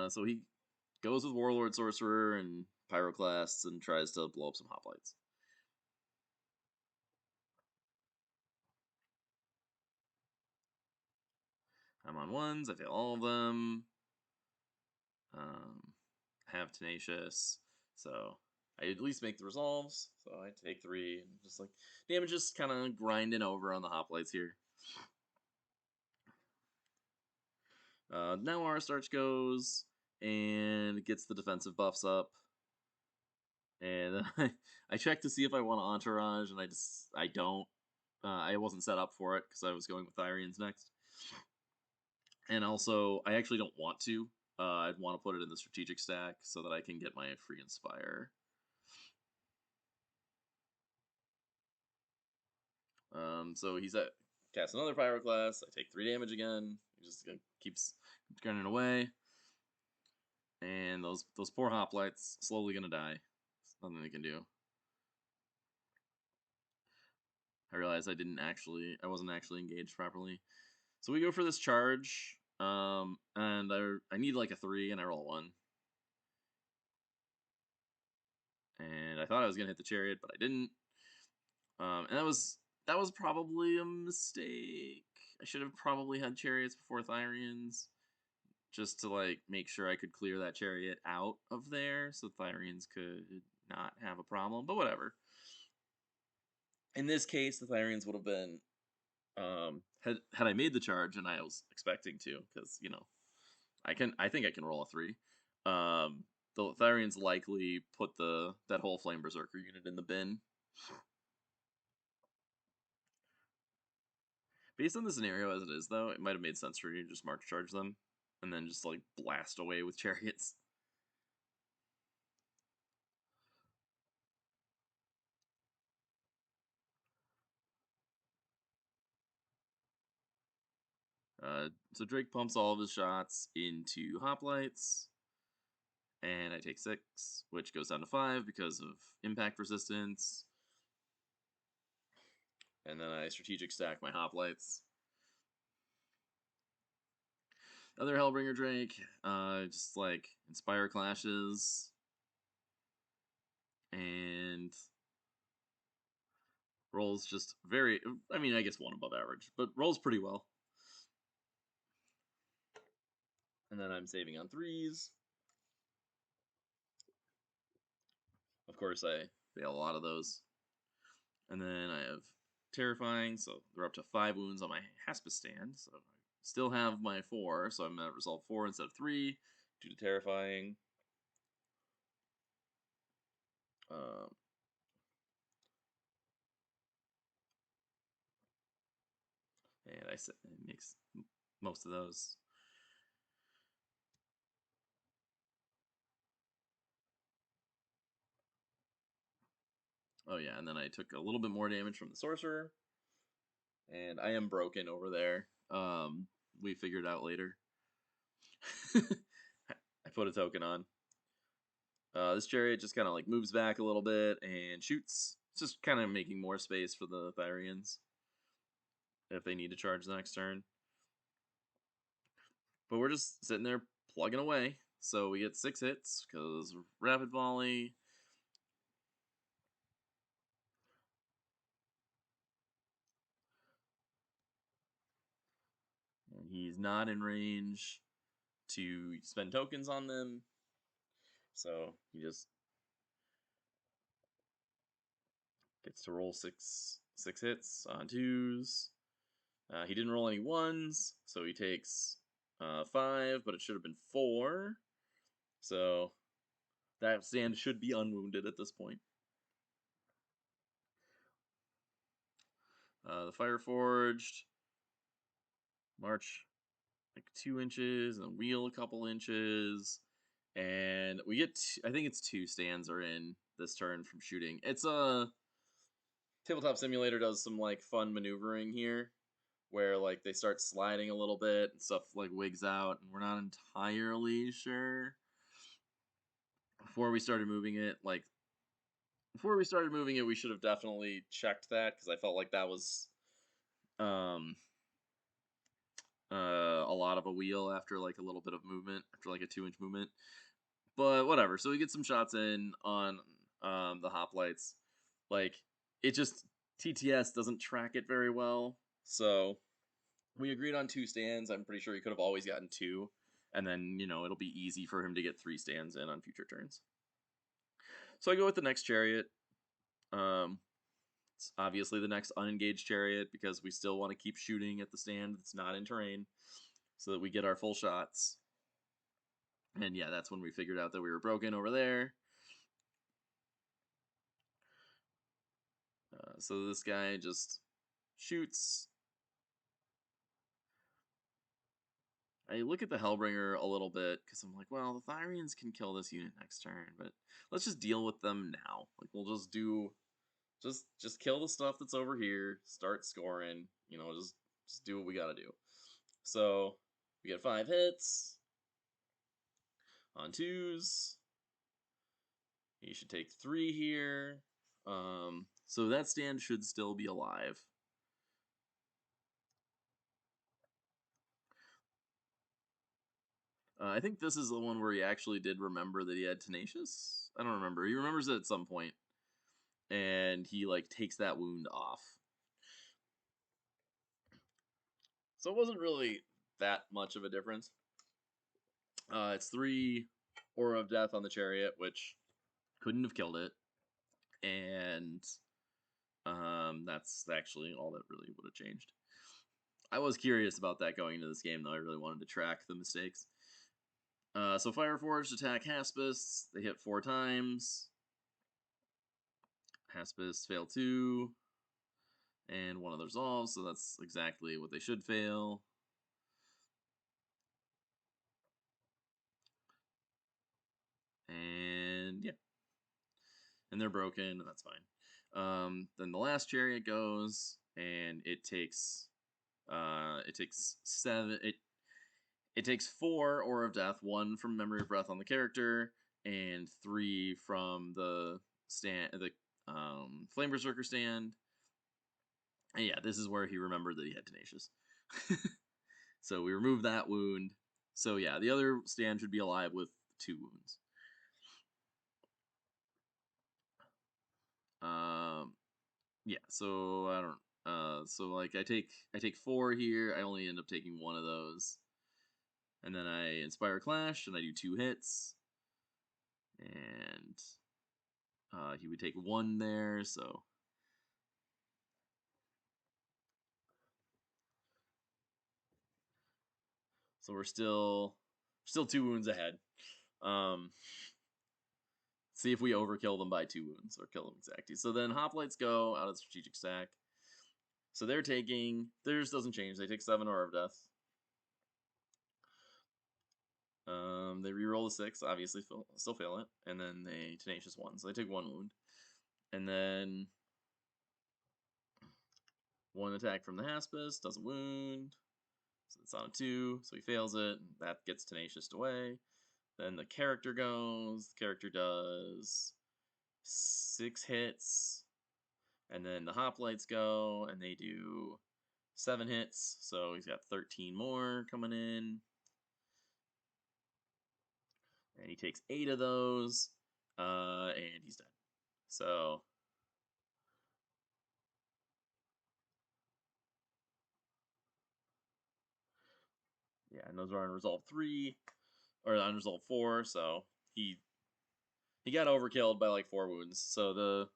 So he goes with Warlord, Sorcerer, and Pyroclasts and tries to blow up some Hoplites. I'm on ones, I fail all of them. Have Tenacious, so I at least make the resolves. So I take 3 and just like damage just kind of grinding over on the Hoplites here. Now our Starch goes and gets the defensive buffs up. And I checked to see if I want Entourage, and I don't. I wasn't set up for it because I was going with Therians next. And also, I actually don't want to. I'd want to put it in the strategic stack so that I can get my free Inspire. So he's at cast another Pyroclast. I take 3 damage again. He just keeps gunning away. And those poor Hoplites slowly gonna die. There's nothing they can do. I realized I wasn't actually engaged properly. So we go for this charge. And I need like a 3 and I roll 1. And I thought I was gonna hit the chariot, but I didn't. And that was probably a mistake. I should have probably had chariots before Therians, just to like make sure I could clear that chariot out of there so Therians could not have a problem. But whatever. In this case, the Therians would have been had I made the charge, and I was expecting to, because I think I can roll a 3. The Therians likely put that whole Flame Berserker unit in the bin. Based on the scenario as it is, though, it might have made sense for you to just march charge them, and then just like blast away with chariots. So Drake pumps all of his shots into Hoplites, and I take 6, which goes down to 5 because of impact resistance. And then I strategic stack my Hoplites. Other Hellbringer Drake, just like Inspire Clashes, and rolls just very, I mean, I guess 1 above average, but rolls pretty well. And then I'm saving on 3s. Of course, I fail a lot of those. And then I have Terrifying, so they're up to 5 wounds on my Haspist stand. So I still have my 4, so I'm at resolve 4 instead of 3 due to Terrifying. And I said it makes most of those. Oh yeah, and then I took a little bit more damage from the Sorcerer. And I am broken over there. We figured out later. I put a token on. This chariot just kind of like moves back a little bit and shoots. It's just kind of making more space for the Therians if they need to charge the next turn. But we're just sitting there plugging away. So we get 6 hits because Rapid Volley. And he's not in range to spend tokens on them. So he just gets to roll six hits on 2s. He didn't roll any 1s, so he takes 5, but it should have been 4. So that stand should be unwounded at this point. The Fireforged march like 2 inches and wheel a couple inches, and we get I think it's 2 stands are in this turn from shooting. It's a Tabletop Simulator does some like fun maneuvering here, where like they start sliding a little bit and stuff like wigs out, and we're not entirely sure. Before we started moving it, we should have definitely checked that, because I felt like that was um a lot of a wheel after like a little bit of movement, after like a 2-inch movement. But whatever. So we get some shots in on the Hoplites. Like, it just TTS doesn't track it very well. So we agreed on 2 stands. I'm pretty sure he could have always gotten 2, and then, you know, it'll be easy for him to get 3 stands in on future turns. So I go with the next chariot. It's obviously the next unengaged chariot, because we still want to keep shooting at the stand that's not in terrain, so that we get our full shots. And yeah, that's when we figured out that we were broken over there. So this guy just shoots. I look at the Hellbringer a little bit, because I'm like, well, the Thyrians can kill this unit next turn, but let's just deal with them now. Like, we'll just do, just kill the stuff that's over here, start scoring, you know, just do what we gotta do. So we get 5 hits on 2s. He should take 3 here. So that stand should still be alive. I think this is the one where he actually did remember that he had Tenacious. I don't remember. He remembers it at some point, and he like takes that wound off. So it wasn't really that much of a difference. It's 3 Aura of Death on the Chariot, which couldn't have killed it, and that's actually all that really would have changed. I was curious about that going into this game, though. I really wanted to track the mistakes. So Fireforged attack Haspists. They hit 4 times. Haspists fail 2. And one of the resolves, so that's exactly what they should fail. And yeah. And they're broken, and that's fine. Then the last chariot goes, and it takes 7. It takes 4 Aura of Death, 1 from Memory of Breath on the character, and 3 from the Flame Berserker stand. And yeah, this is where he remembered that he had Tenacious. So we remove that wound. So yeah, the other stand should be alive with 2 wounds. Yeah, so I don't so like I take 4 here. I only end up taking 1 of those. And then I Inspire Clash, and I do 2 hits. And he would take 1 there, so we're still 2 wounds ahead. See if we overkill them by 2 wounds, or kill them exactly. So then Hoplites go out of the strategic stack. So they're taking, theirs doesn't change. They take 7 Aura of Death. They reroll a 6, obviously still fail it, and then they Tenacious 1, so they take 1 wound. And then 1 attack from the Haspist, does a wound, so it's on a 2, so he fails it, and that gets Tenacious away. Then the character goes, the character does 6 hits, and then the Hoplites go, and they do 7 hits, so he's got 13 more coming in. And he takes 8 of those, and he's dead. So yeah, and those are on Resolve 3, or on Resolve 4, so he got overkilled by like 4 wounds. So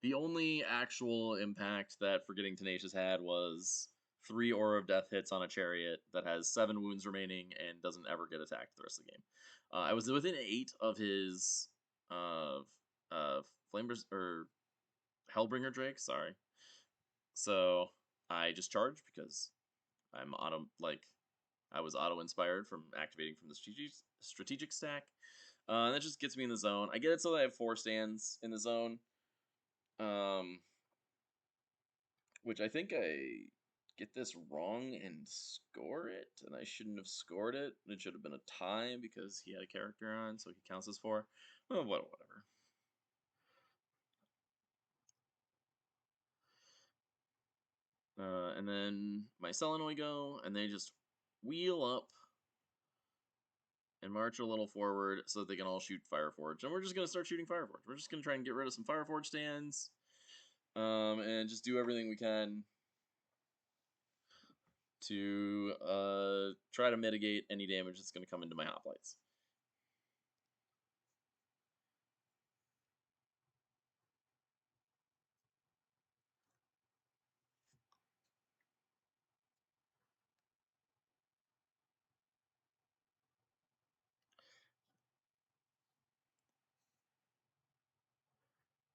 The only actual impact that Forgetting Tenacious had was 3 Aura of Death hits on a chariot that has 7 wounds remaining and doesn't ever get attacked the rest of the game. I was within 8 of his Flamers or Hellbringer Drake, sorry. So I just charged because I'm I was auto inspired from activating from the strategic stack. And that just gets me in the zone. I get it so that I have 4 stands in the zone. Which I think I get this wrong and score it, and I shouldn't have scored it. It should have been a tie because he had a character on, so he counts as 4. Oh, whatever. And then my Selenoid go, and they just wheel up and march a little forward so that they can all shoot Fireforged. And we're just going to start shooting Fireforged. We're just going to try and get rid of some Fireforged stands, and just do everything we can to try to mitigate any damage that's going to come into my Hoplites.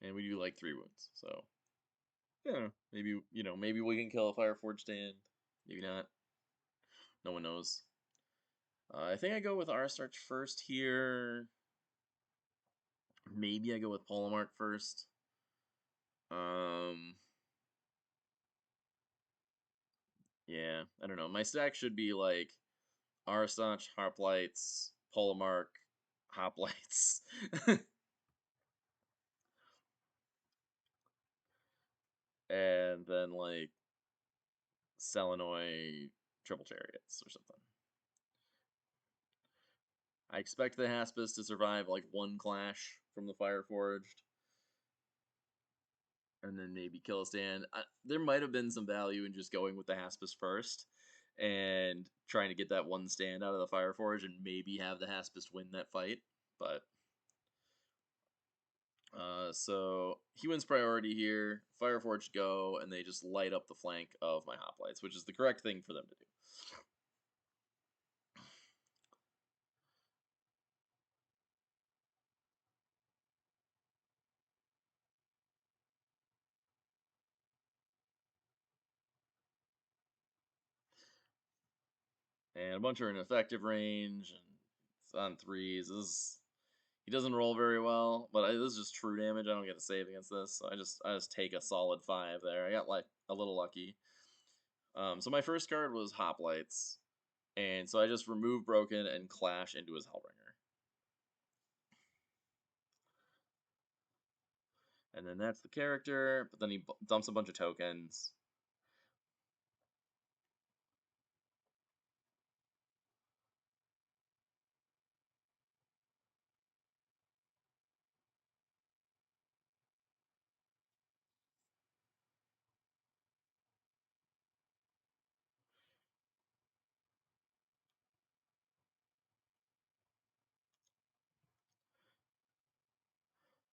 And we do like 3 wounds, so yeah, maybe maybe we can kill a Fireforged stand, maybe not. No one knows. I think I go with Arstarch first here. Maybe I go with Polemarch first. Yeah, I don't know. My stack should be like Arstarch, Hoplites, Polemarch, Hoplites, and then like Selenoid, Triple Chariots or something. I expect the Haspist to survive like 1 clash from the Fireforged. And then maybe kill a stand. There might have been some value in just going with the Haspist first and trying to get that 1 stand out of the Fireforge and maybe have the Haspist win that fight. But so he wins priority here. Fireforge go, and they just light up the flank of my Hoplites, which is the correct thing for them to do. And a bunch are in effective range, and it's on 3s. He doesn't roll very well, but this is just true damage. I don't get to save against this, so I just take a solid 5 there. I got like a little lucky. So my first card was Hoplites, and so I just remove Broken and Clash into his Hellbringer. And then that's the character, but then he dumps a bunch of tokens.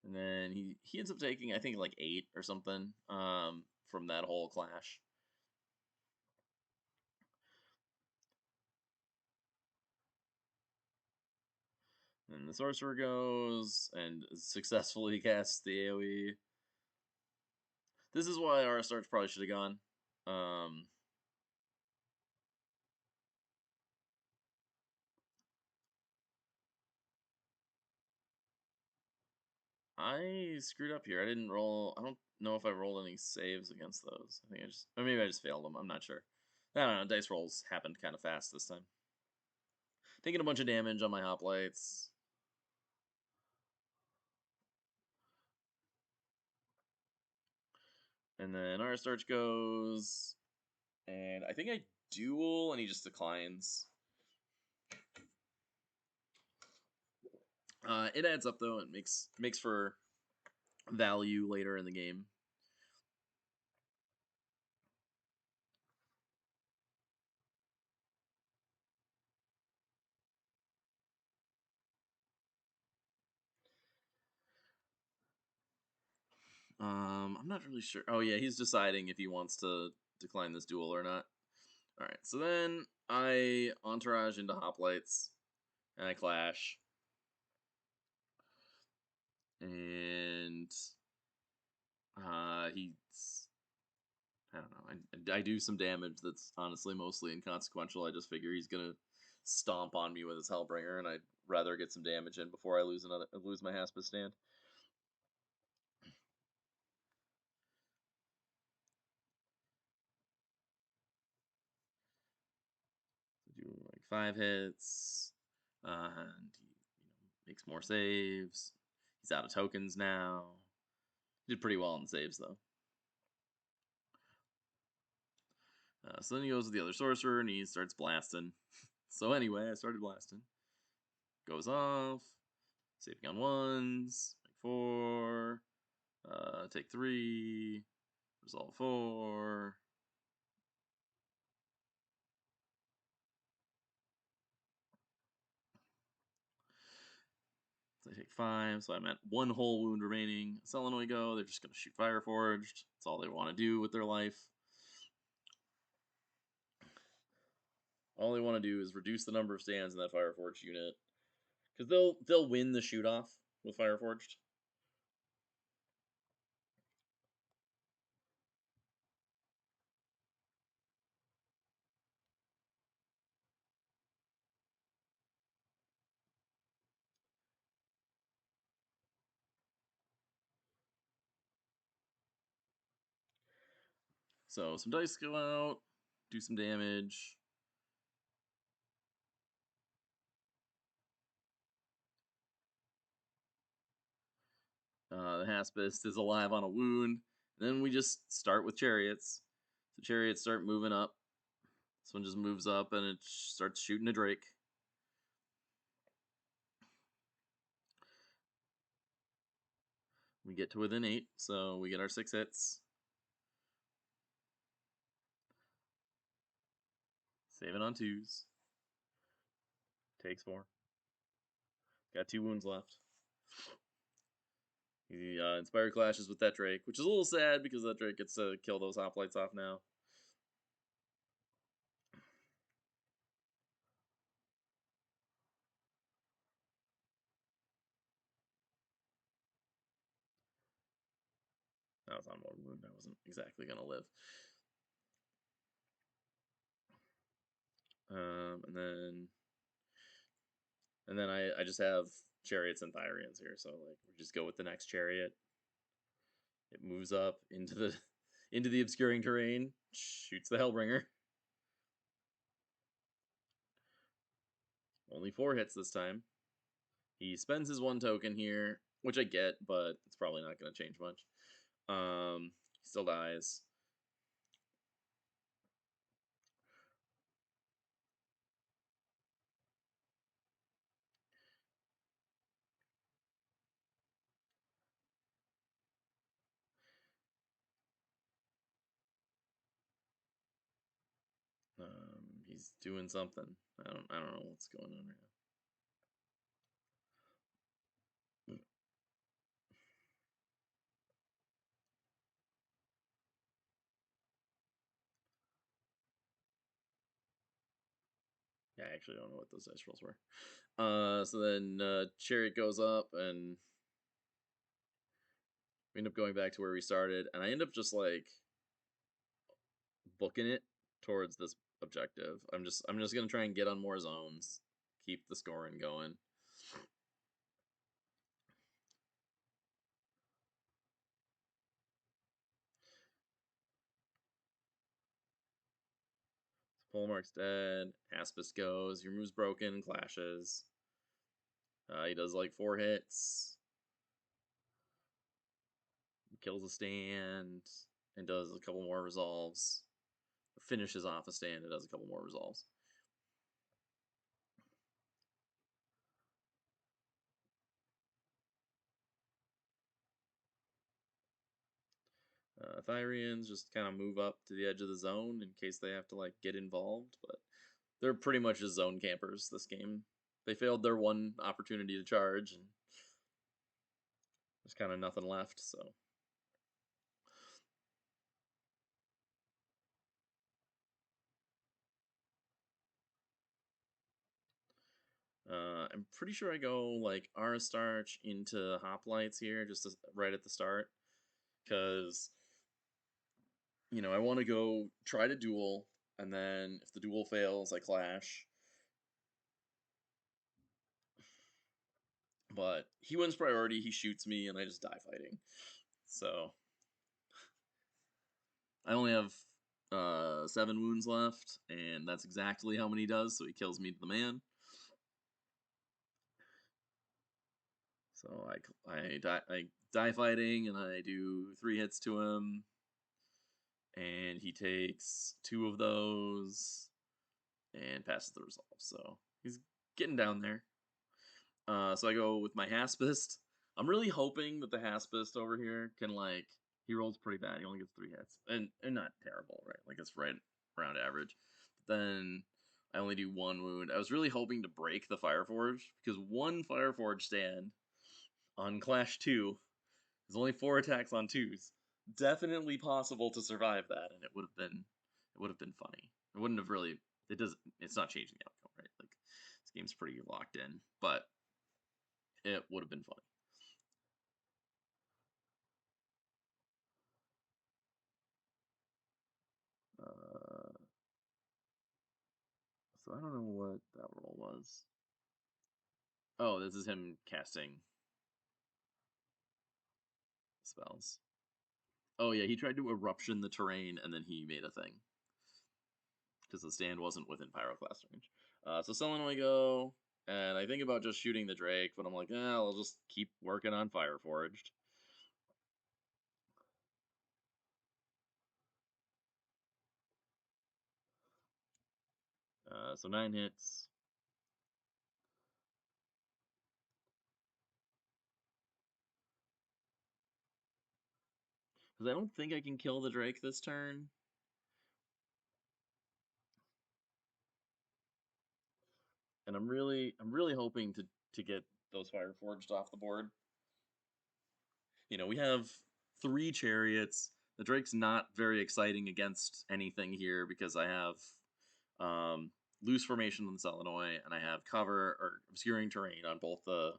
And then he ends up taking, I think, like 8 or something from that whole clash. And the Sorcerer goes and successfully casts the AoE. This is why Arstarch probably should have gone. I screwed up here. I didn't roll. I don't know if I rolled any saves against those. I think or maybe I just failed them. I'm not sure. I don't know. Dice rolls happened kind of fast this time. Taking a bunch of damage on my Hoplites. And then Arstarch goes. And I think I duel, and he just declines. It adds up, though. It makes for value later in the game. I'm not really sure. Oh yeah, he's deciding if he wants to decline this duel or not. All right, so then I entourage into Hoplites, and I clash, and he's, I don't know. I do some damage that's honestly mostly inconsequential. I just figure he's gonna stomp on me with his Hellbringer, and I'd rather get some damage in before I lose my Haspist stand. Do like 5 hits, and he makes more saves. He's out of tokens now. He did pretty well on the saves though. So then he goes with the other sorcerer and he starts blasting. So anyway, I started blasting. Goes off. Saving on 1s. Make 4. Take 3. Resolve 4. So I take 5. So I'm at 1 whole wound remaining. Selenoid go. They're just going to shoot Fireforged. That's all they want to do with their life. All they want to do is reduce the number of stands in that Fireforged unit. Because they'll win the shoot-off with Fireforged. So some dice go out, do some damage. The Haspist is alive on a wound. Then we just start with chariots. The chariots start moving up. This one just moves up and it starts shooting a Drake. We get to within 8, so we get our 6 hits. Save it on 2s. Takes 4. Got 2 wounds left. He Inspired clashes with that Drake, which is a little sad because that Drake gets to kill those Hoplites off now. That was on 1 wound. I wasn't exactly going to live. And then I just have chariots and Thyrians here, so like we just go with the next chariot. It moves up into the obscuring terrain, shoots the Hellbringer. Only 4 hits this time. He spends his 1 token here, which I get, but it's probably not going to change much. He still dies. He's doing something. I don't know what's going on right now. Yeah, I actually don't know what those dice rolls were. So then Chariot goes up, and we end up going back to where we started, and I end up just like booking it towards this objective. I'm just gonna try and get on more zones, keep the scoring going. Polemarch's dead. Haspist goes. Your move's broken. Clashes. He does like 4 hits. Kills a stand. And does a couple more resolves. Finishes off a stand and does a couple more resolves. Thyrians just kind of move up to the edge of the zone in case they have to like get involved, but they're pretty much just zone campers this game. They failed their 1 opportunity to charge, and there's kind of nothing left, so I'm pretty sure I go like Aristarch into Hoplites here, just right at the start, because I want to go try to duel, and then if the duel fails, I clash. But he wins priority, he shoots me, and I just die fighting. So I only have 7 wounds left, and that's exactly how many he does, so he kills me to the man. So I die fighting, and I do 3 hits to him, and he takes 2 of those and passes the resolve. So he's getting down there. So I go with my Haspist. I'm really hoping that the Haspist over here can he rolls pretty bad. He only gets 3 hits, and not terrible, right? Like it's right around average. But then I only do 1 wound. I was really hoping to break the Fireforged because 1 Fireforged stand on Clash 2 is only 4 attacks on 2s. Definitely possible to survive that, and it would have been funny. It wouldn't have really. It does. It's not changing the outcome, right? Like this game's pretty locked in, but it would have been funny. So I don't know what that roll was. Oh, this is him casting spells. Oh yeah, he tried to eruption the terrain and then he made a thing because the stand wasn't within pyroclast range. So Selenoy go, and I think about just shooting the Drake, but I'm like, I'll just keep working on Fireforged. So 9 hits. Because I don't think I can kill the Drake this turn. And I'm really hoping to get those Fireforged off the board. We have 3 chariots. The Drake's not very exciting against anything here because I have loose formation on the Selenoy, and I have cover or obscuring terrain on both the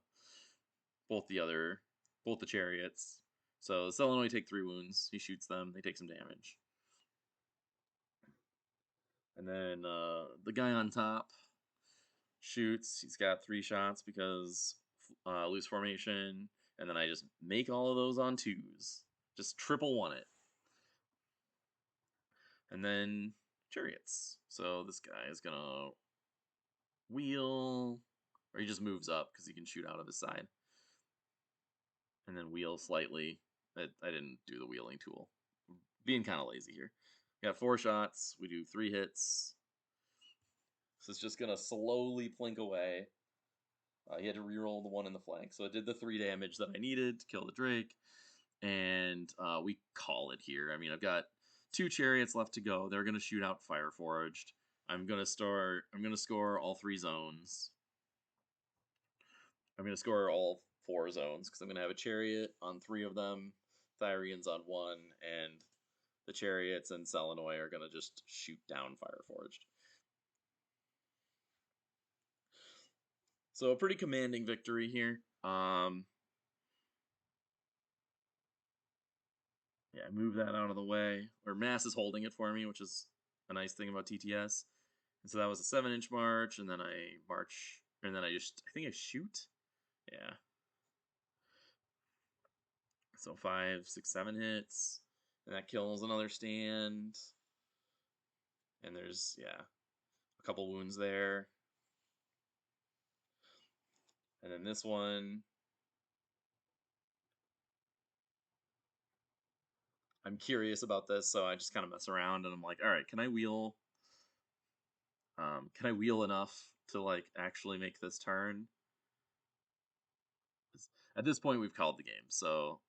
chariots. So the Selenoy take 3 wounds. He shoots them. They take some damage. And then the guy on top shoots. He's got 3 shots because loose formation, and then I just make all of those on 2s. Just triple 1 it. And then chariots. So this guy is gonna wheel, or he just moves up because he can shoot out of his side. And then wheel slightly. I didn't do the wheeling tool. Being kind of lazy here. Got 4 shots. We do 3 hits. So it's just gonna slowly plink away. He had to reroll the 1 in the flank, so it did the 3 damage that I needed to kill the Drake. And we call it here. I mean, I've got 2 chariots left to go. They're gonna shoot out Fireforged. I'm gonna score all 3 zones. I'm gonna score all 4 zones because I'm gonna have a chariot on 3 of them, Thyrians on 1, and the chariots and Selenoy are gonna just shoot down Fireforged. So a pretty commanding victory here. Yeah, move that out of the way. Or Mass is holding it for me, which is a nice thing about TTS. And so that was a 7-inch march, and then I march, and then I think I shoot. Yeah. So 5, 6, 7 hits, and that kills another stand. And there's, a couple wounds there. And then this one, I'm curious about this, so I just kind of mess around, and I'm like, all right, can I wheel? Can I wheel enough to actually make this turn? At this point, we've called the game, so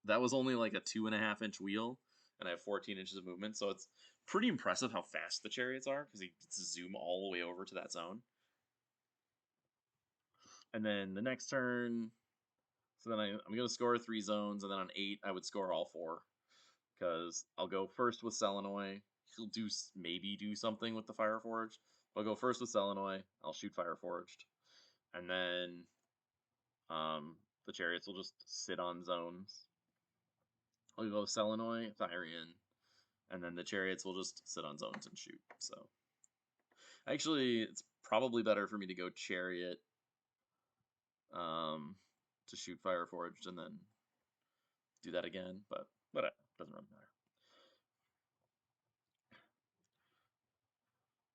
that was only like a 2.5-inch wheel, and I have 14 inches of movement, so it's pretty impressive how fast the chariots are because he gets to zoom all the way over to that zone. And then the next turn, so then I'm going to score 3 zones, and then on 8, I would score all 4 because I'll go first with Selenoy. He'll maybe do something with the Fireforged. I'll go first with Selenoy. I'll shoot Fireforged. and then the chariots will just sit on zones. I'll go Selenoi, Thirian, and then the chariots will just sit on zones and shoot. So actually, it's probably better for me to go chariot to shoot Fireforged and then do that again, but whatever, doesn't really matter.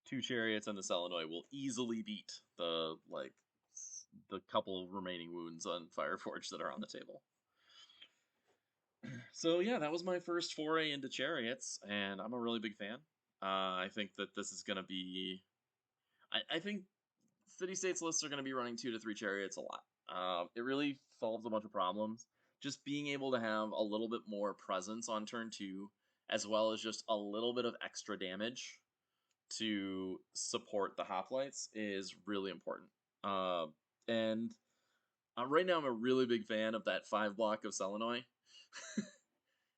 2 chariots and the Selenoi will easily beat the couple remaining wounds on Fireforged that are on the table. So yeah, that was my first foray into chariots, and I'm a really big fan. I think that this is going to be... I think city-states lists are going to be running 2 to 3 chariots a lot. It really solves a bunch of problems. Just being able to have a little bit more presence on turn 2, as well as just a little bit of extra damage to support the Hoplites is really important. And right now I'm a really big fan of that 5 block of Selenoi.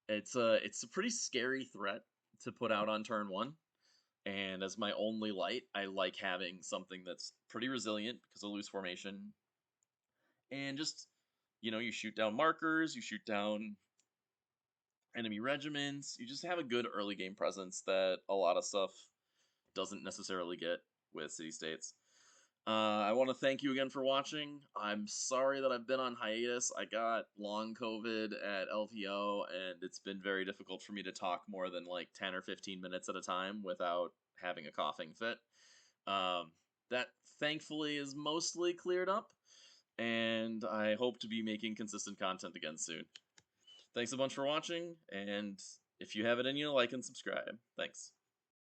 It's a pretty scary threat to put out on turn 1. And as my only light, I like having something that's pretty resilient because of loose formation. And just, you shoot down markers, you shoot down enemy regiments, you just have a good early game presence that a lot of stuff doesn't necessarily get with city-states. I want to thank you again for watching. I'm sorry that I've been on hiatus. I got long COVID at LVO, and it's been very difficult for me to talk more than like 10 or 15 minutes at a time without having a coughing fit. That thankfully is mostly cleared up, and I hope to be making consistent content again soon. Thanks a bunch for watching, and if you have it in you, like and subscribe. Thanks.